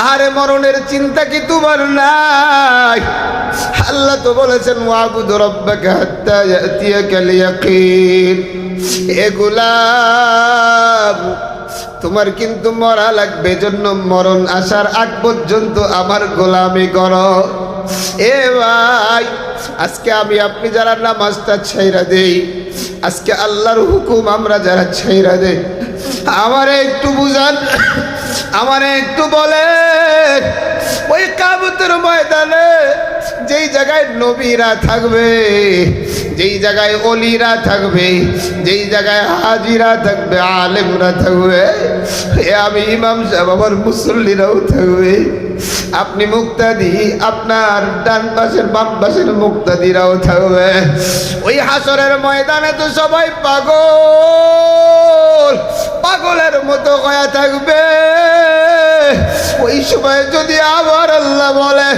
আরে মরণের চিন্তা কি তোমার নাই? আল্লাহ তো বলেছেন, ওয়াবুদ রাব্বাকা হাত্তা ইয়াতিয়াকাল ইয়াকিন। এ গোলাম, তোমার কিন্তু মরা লাগবে, জন্য মরণ আসার আগ পর্যন্ত আমার গোলামি করো। এ ভাই, আজকে আমি আপনি যারা নামাজটা ছাইরা দেই, আজকে আল্লাহর হুকুম আমরা যারা ছাইরা দেই, আমারে একটু বুঝান, আমারে একটু বলেন, ওই কিয়ামতের ময়দানে যেই জায়গায় নবীরা থাকবে, যেই জায়গায় ওলিরা থাকবে, যেই জায়গায় হাজিরা থাকবে, আলেমরা থাকবে, আমি ইমাম সাহেব, আমার মুসল্লিরাও থাকবে, আপনি মুক্তাদি, আপনার ডান পাশের বাম পাশের মুক্তাদিরাও থাকবে। ওই হাসরের ময়দানে তো সবাই পাগলের মতো হয়ে থাকবে। ওই সময় যদি আবার আল্লাহ বলে,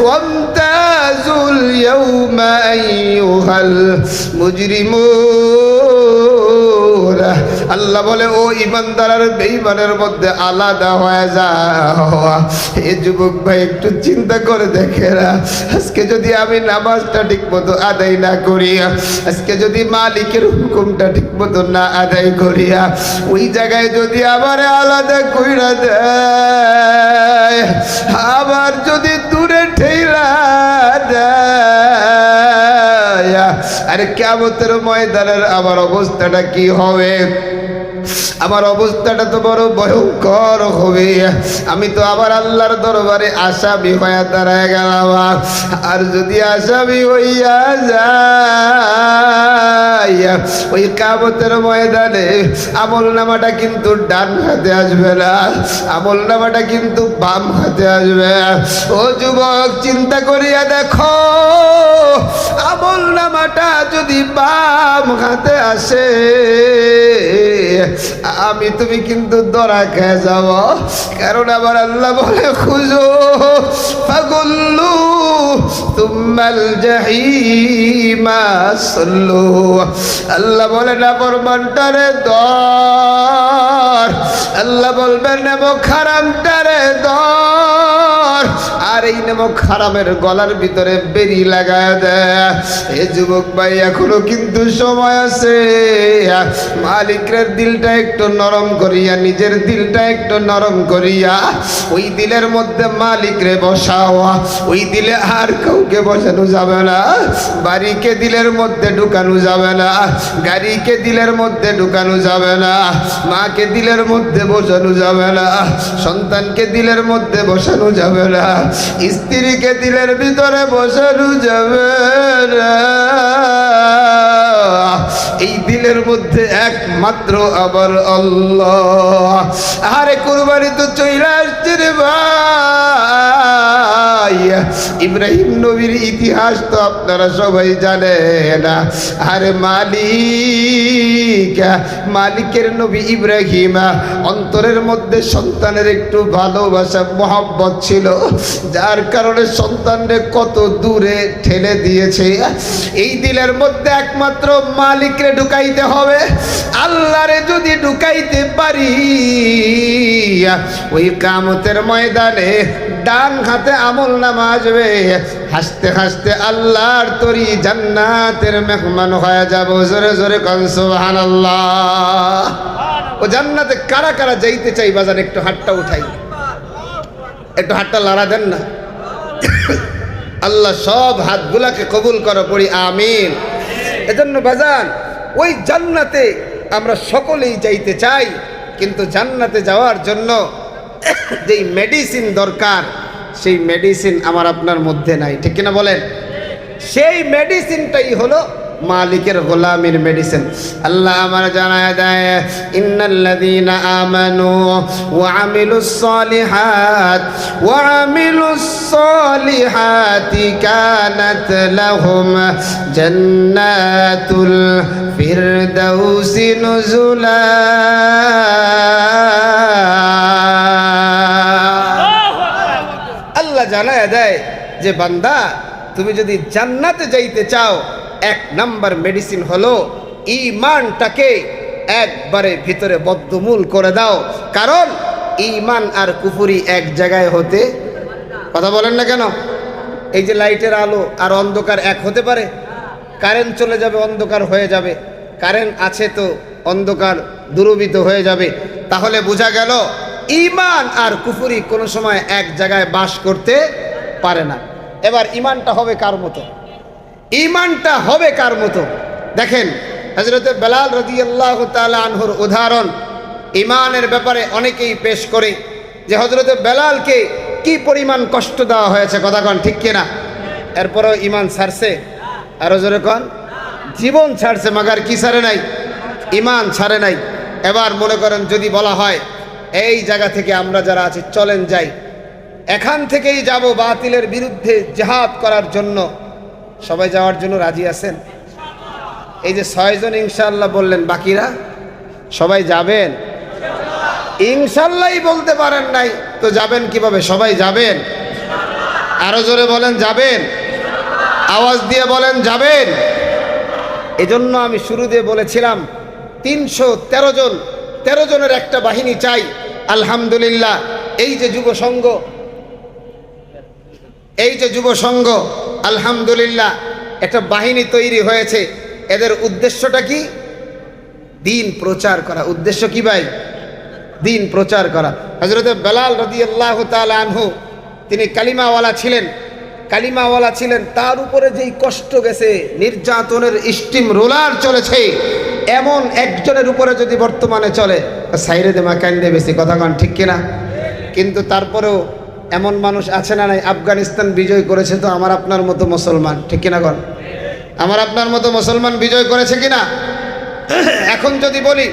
ওয়ামতাজুল ইয়াউমা আইয়ুহাল মুজরিমুন, আল্লাহ বলে ও ইমানদার আর বেঈমানের মধ্যে আলাদা হয়ে যাও। এই যুবক ভাই একটু চিন্তা করে দেখেন, আজকে যদি আমি নামাজটা ঠিক মতো আদায় না করি, আজকে যদি মালিকের হুকুমটা ঠিক মতো না আদায় করি, ওই জায়গায় যদি আবার আলাদা কইরা দেয়, আবার যদি দূরে ঠেলা দেয়, আরে কিয়ামতের ময়দানের আমার অবস্থাটা কি হবে? আমার অবস্থাটা তো বড় ভয়ঙ্কর হবে। আমি তো আবার আল্লাহর দরবারে আসামি হয়ে দাঁড়ায় গেলাম। আর যদি আসামি হইয়া যায়, ওই কিয়ামতের ময়দানে আমল নামাটা কিন্তু ডান হাতে আসবে না, আমল নামাটা কিন্তু বাম হাতে আসবে। ও যুবক, চিন্তা করিয়া দেখো, আমল নামাটা যদি বাম হাতে আসে, আমি তুমি কিন্তু ধরা খেয়ে যাব। কারণ আবার আল্লাহ বলে খুঁজো ফাগুল্লু তুম্মাল জাহিমা সাল্লু। আল্লাহ বলে না ফরমানটারে ধর, আল্লাহ বলবেন নেমো খারামটারে ধর, আর এই নেমো খারামের গলার ভিতরে বেরি লাগায় দেয়। এ যুবক ভাই, এখনো কিন্তু সময় আছে। মালিকের দিলটা একটু নরম করিয়া, নিজের দিলটা একটু নরম করিয়া ওই দিলের মধ্যে মালিকরে বসাও। ওই দিলে আর কাউকে বসানো যাবে না, বাড়িকে দিলের মধ্যে ঢুকানো যাবে না, গাড়িকে দিলের মধ্যে ঢুকানো যাবে না, মাকে দিলের মধ্যে বসানো যাবে না, সন্তানকে দিলের মধ্যে বসানো যাবে না, স্ত্রীকে দিলের ভিতরে বসানো যাবে না। এই দিলের মধ্যে একমাত্র আবার আল্লাহ। আরে কুরবানি তো চলে আসছে রে ভাই। ইব্রাহিম নবীর ইতিহাস তো আপনারা সবাই জানেন। আরে মালিকের নবী ইব্রাহিম, অন্তরের মধ্যে সন্তানের একটু ভালোবাসা মহব্বত ছিল, যার কারণে সন্তানরে কত দূরে ঠেলে দিয়েছে। এই দিলের মধ্যে একমাত্র মালিকরে ঢুকাইতে হবে। আল্লাহরে যদি ঢুকাইতে পারি, ওই কিয়ামতের ময়দানে ডান হাতে আমল নামা আসবে, হাসতে হাসতে আল্লাহর তরি জান্নাতের মেহমান হয়ে যাব। জোরে জোরে কোন সুবহানাল্লাহ। ও জান্নাতে কারা কারা যাইতে চাই বাজান? একটু হাতটা উঠাই, একটু হাতটা লড়া দেন না। আল্লাহ সব হাতগুলাকে কবুল করো, পড়ি আমিন। এজন্য বাজান, ওই জান্নাতে আমরা সকলেই যাইতে চাই, কিন্তু জান্নাতে যাওয়ার জন্য যেই মেডিসিন দরকার, সেই মেডিসিন আমার আপনার মধ্যে নাই, ঠিক কিনা বলেন? সেই মেডিসিনটাই হলো মালিকের গোলামির মেডিসিন। আল্লাহ আমার জানায় দেয়, ইন্নাল্লাযীনা আমানু ওয়া আমিলুস সালিহাতি কানাত লাহুম জান্নাতুল ফিরদাউসি নুজুলা। আল্লাহ জানায় দেয় যে বান্দা, তুমি যদি জান্নাতে যাইতে চাও, এক নাম্বার মেডিসিন হলো ঈমানটাকে একবারে ভিতরে বদ্ধমূল করে দাও। কারণ ঈমান আর কুফরি এক জায়গায় হতে, কথা বলেন না কেন? এই যে লাইটের আলো আর অন্ধকার এক হতে পারে? কারেন্ট চলে যাবে, অন্ধকার হয়ে যাবে, কারেন্ট আছে তো অন্ধকার দূরীভূত হয়ে যাবে। তাহলে বোঝা গেল ঈমান আর কুফরি কোনো সময় এক জায়গায় বাস করতে পারে না। এবার ঈমানটা হবে কার মতো? ঈমানটা হবে কার মতো? দেখেন, হযরত বেলাল রাদিয়াল্লাহু তাআলা আনহুর উদাহরণ ঈমানের ব্যাপারে অনেকেই পেশ করে যে হযরত বেলালকে কি পরিমাণ কষ্ট দেওয়া হয়েছে, কথা কন ঠিক কিনা? এরপরও ঈমান ছাড়ছে? আরো জোরে কন। জীবন ছাড়ছে, মাগার কি ছাড়ে নাই? ঈমান ছাড়ে নাই। এবার মনে করেন যদি বলা হয় এই জায়গা থেকে আমরা যারা আছি চলেন যাই, এখান থেকেই যাব বাতিলের বিরুদ্ধে জিহাদ করার জন্য, সবাই যাওয়ার জন্য রাজি আছেন? এই যে 6 জন ইনশাআল্লাহ বললেন, বাকিরা সবাই যাবেন? ইনশাআল্লাহই বলতে পারেন নাই তো যাবেন কিভাবে? সবাই যাবেন? আরো জোরে বলেন যাবেন, আওয়াজ দিয়ে বলেন যাবেন। এজন্য আমি শুরু দিয়ে বলেছিলাম 313 জন, 13 জনের একটা বাহিনী চাই। আলহামদুলিল্লাহ, এই যে যুব সংঘ আলহামদুলিল্লাহ একটা বাহিনী তৈরি হয়েছে। এদের উদ্দেশ্যটা কি? দিন প্রচার করা। উদ্দেশ্য কি ভাই? দিন প্রচার করা। হযরত বেলাল রাদিয়াল্লাহু তাআলা আনহু তিনি কালিমাওয়ালা ছিলেন, তার উপরে যেই কষ্ট গেছে, নির্যাতনের স্টিম রোলার চলেছে, এমন একজনের উপরে যদি বর্তমানে চলে, সাইরে দেমা কান্দে বেশি, কথা কন ঠিক কিনা? কিন্তু তারপরেও এমন মানুষ আছে না নাই? আফগানিস্তান বিজয় করেছে তো আমার আপনার মতো মুসলমান, ঠিক কিনা কন? আমার আপনার মতো মুসলমান বিজয় করেছে কিনা? এখন যদি বলি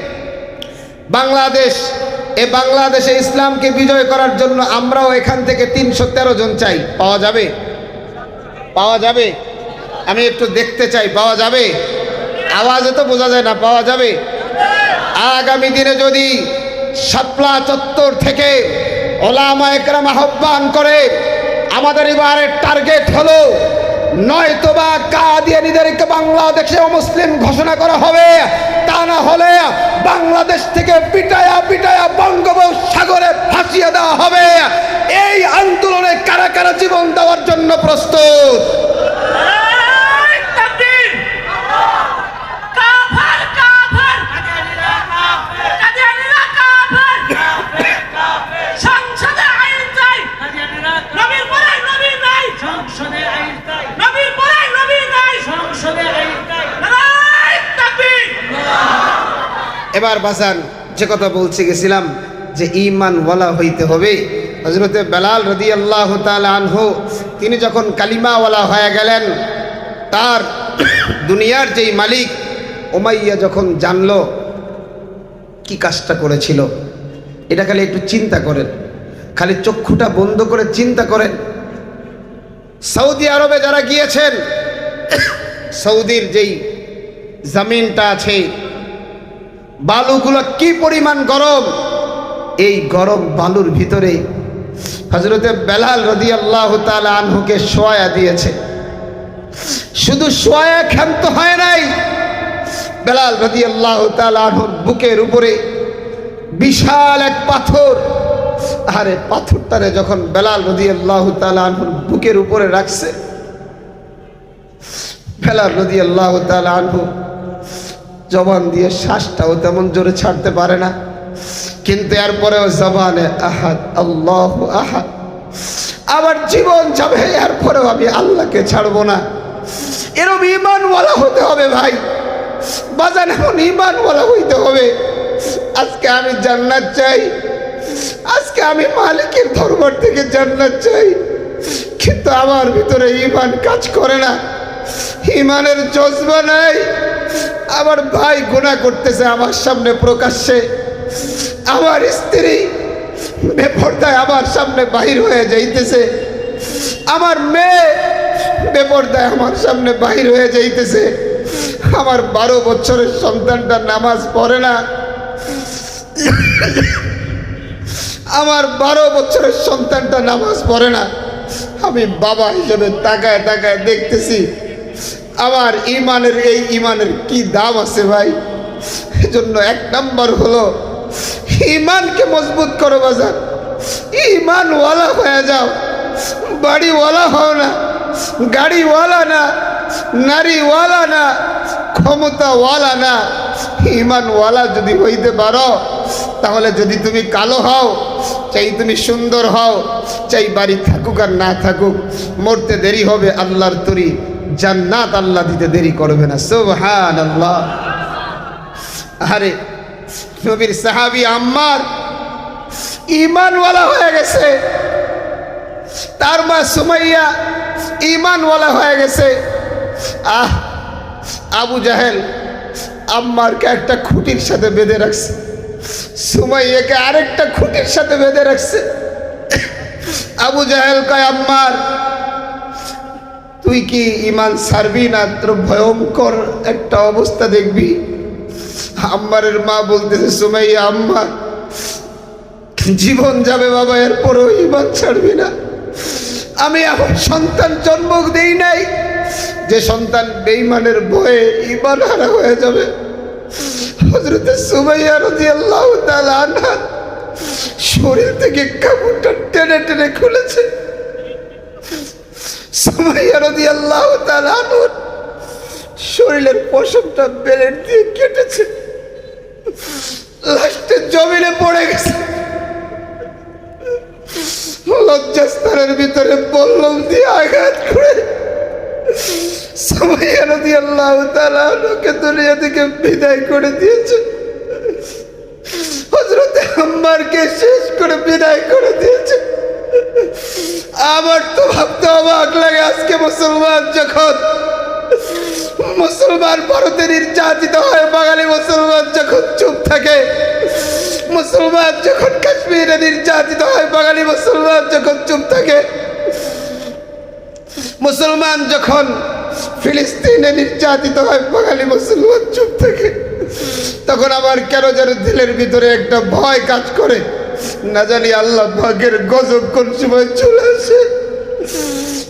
বাংলাদেশে ইসলামকে বিজয় করার জন্য আমরাও এখান থেকে 313 জন চাই, পাওয়া যাবে? আমি একটু দেখতে চাই, পাওয়া যাবে? আওয়াজে তো বোঝা যায় না, পাওয়া যাবে? আগামী দিনে যদি শাপলা চত্বর থেকে ওলামায়ে কেরাম আহ্বান করে, আমাদের এবারের টার্গেট হলো নয়তোবা কাদিয়ানীদেরকে বাংলাদেশে মুসলিম ঘোষণা করা হবে, তা না হলে বাংলাদেশ থেকে পিটায়া বঙ্গোপসাগরে ভাসিয়ে দেওয়া হবে। এই আন্দোলনে কারা কারা জীবন দেওয়ার জন্য প্রস্তুত? এবার বাজান যে কথা বলতে গেছিলাম যে ঈমানওয়ালা হইতে হবে। হযরত বেলাল রাদিয়াল্লাহু তাআলা আনহু তিনি যখন কালিমাওয়ালা হয়ে গেলেন, তার দুনিয়ার যেই মালিক উমাইয়া যখন জানলো কি কাজটা করেছিল, এটা খালি একটু চিন্তা করেন, খালি চক্ষুটা বন্ধ করে চিন্তা করেন। সৌদি আরবে যারা গিয়েছেন, সৌদির যেই জমিনটা আছে, বালুগুলো কি পরিমাণ গরম, এই গরম বালুর ভিতরে হযরত বেলাল রাদিয়াল্লাহু তাআলা আনহুকে শোয়া দিয়েছে। শুধু শোয়া ক্ষান্ত হয় নাই, বেলাল রাদিয়াল্লাহু তাআলা আনহুর বুকের উপরে বিশাল এক পাথর, আরে পাথরটারে যখন বেলাল রাদিয়াল্লাহু তাআলা আনহুর বুকের উপরে রাখছে, বেলাল রাদিয়াল্লাহু তাআলা আনহু জবান দিয়ে শ্বাসটাও তেমন জোরে ছাড়তে পারে না, কিন্তু এরপরেও জবানে আহাদ, আল্লাহু আহাদ, আমার জীবন যাবে এরপরেও আমি আল্লাহকে ছাড়বো না। এরকম ঈমানওয়ালা হতে হবে ভাই, বাজান এখন ঈমানওয়ালা হইতে হবে। আজকে আমি জান্নাত চাই, আজকে আমি মালিকের দরবার থেকে জান্নাত চাই, কিন্তু আমার ভিতরে ঈমান কাজ করে না, ঈমানের জজবা নাই। আমার ভাই গুনাহ করতেছে আমার সামনে প্রকাশ্যে, আমার স্ত্রী বেপরদায় আমার সামনে বাহির হয়ে যাইতেছে, আমার মেয়ে বেপরদায় আমার সামনে বাহির হয়ে যাইতেছে, আমার 12 বছরের সন্তানটা নামাজ পড়ে না, আমার 12 বছরের সন্তানটা নামাজ পড়ে না। আমি বাবা হিসেবে তাকায় তাকায় দেখতেছি আমার ঈমানের কি দাম আছে ভাই। এজন্য 1 নাম্বার হলো ঈমানকে মজবুত করো বাজার, ঈমানওয়ালা হয়ে যাও। বাড়িওয়ালা হও না, গাড়িওয়ালা না, নারীওয়ালা না, ক্ষমতাওয়ালা না, ঈমানওয়ালা যদি হইতে পারো, তাহলে যদি তুমি কালো হও, চাই তুমি সুন্দর হও, চাই বাড়ি থাকুক আর না থাকুক, মরতে দেরি হবে আল্লাহর তরি, জান্নাত আল্লাহ দিতে দেরি করবে না। সুবহানাল্লাহ। আরে নবীর সাহাবী আম্মার ঈমানওয়ালা হয়ে গেছে, তার মা সুমাইয়া ঈমানওয়ালা হয়ে গেছে। আবু জাহেল আম্মারকে একটা খুঁটির সাথে বেঁধে রাখছে, সুমাইয়াকে আরেকটা খুঁটির সাথে বেঁধে রাখছে। আবু জাহেল কয়, আম্মার তুই কি ঈমান ছাড়বি না? তোর ভয়ঙ্কর একটা অবস্থা দেখবি। আম্মারের মা বলতেছে, সুমাইয়া আম্মা জীবন যাবে বাবা, এরপরও ঈমান ছাড়বি না। আমি আমার সন্তান জন্ম দেই নাই যে সন্তান বেঈমানের ভয়ে ঈমান হারা হয়ে যাবে। হযরত সুমাইয়া রাদিয়াল্লাহু তাআলা আনহা শরীর থেকে কাপড়টা টেনে টেনে খুলেছে। সুমাইয়া রাদিয়াল্লাহু তাআলা আনহার শরীরের পশমটা ব্লেড দিয়ে কেটেছে, লাস্টে জমিনে পড়ে গেছে। লজ্জাস্থানের ভিতরে বল্লম দিয়ে আঘাত করে সুমাইয়া রাদিয়াল্লাহু তাআলা আনহাকে দুনিয়া থেকে বিদায় করে দিয়েছে। হযরত আম্মারকে শেষ করে বিদায় করে দিয়েছে। আমার তো ভাবতে অবাক লাগে, আজকে মুসলমান ভারতে নির্যাতিত হয়, বাঙালি মুসলমান যখন চুপ থাকে, মুসলমান যখন কাশ্মীরে নির্যাতিত হয়, বাঙালি মুসলমান যখন চুপ থাকে, মুসলমান যখন ফিলিস্তিনে নির্যাতিত হয়, বাঙালি মুসলমান চুপ থাকে, তখন আমার কেন যেন দিলের ভিতরে একটা ভয় কাজ করে, না জানি আল্লাহ পাকের গজব কোন সময় চলে আসে।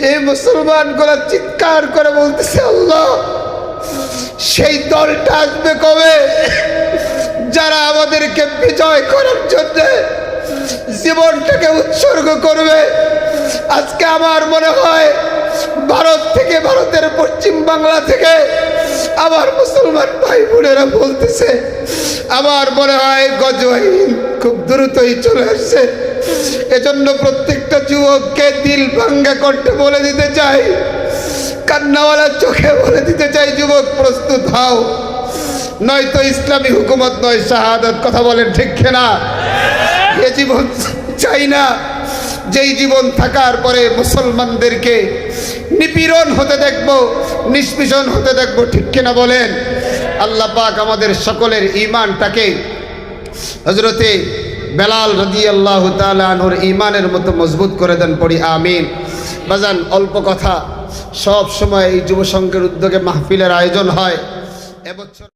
এই মুসলমান গুলা চিৎকার করে বলতেছে, আল্লাহ সেই দলটা আসবে কবে যারা আমাদেরকে বিজয় করার জন্য জীবনটাকে উৎসর্গ করবে। আজকে আমার মনে হয় ভারত থেকে, ভারতের পশ্চিম বাংলা থেকে আমার মুসলমান ভাই বোনেরা বলতেছে, আমার মনে হয় গজওয়াইন খুব দ্রুতই চলে আসছে। এজন্য প্রত্যেকটা যুবককে দিল ভাঙ্গা কণ্ঠে বলে দিতে চাই, কান্নাওয়ালা চোখে বলে দিতে চাই, যুবক প্রস্তুত হও, নয়তো ইসলামী হুকুমত নয় শাহাদাত। কথা বলেন ঠিক কিনা? এ জীবন চাই না, যেই জীবন থাকার পরে মুসলমানদেরকে নিপীড়ন হতে দেখবো, নিষ্পীষণ হতে দেখবো, ঠিক কিনা বলেন? আল্লাহ পাক আমাদের সকলের ঈমানটাকে হযরতে বেলাল রাদিয়াল্লাহু তাআলা আনহুর ঈমানের মতো মজবুত করে দেন, পড়ি আমিন। বাজান, অল্প কথা, সব সময় এই যুব সংঘের উদ্যোগে মাহফিলের আয়োজন হয়। এবছর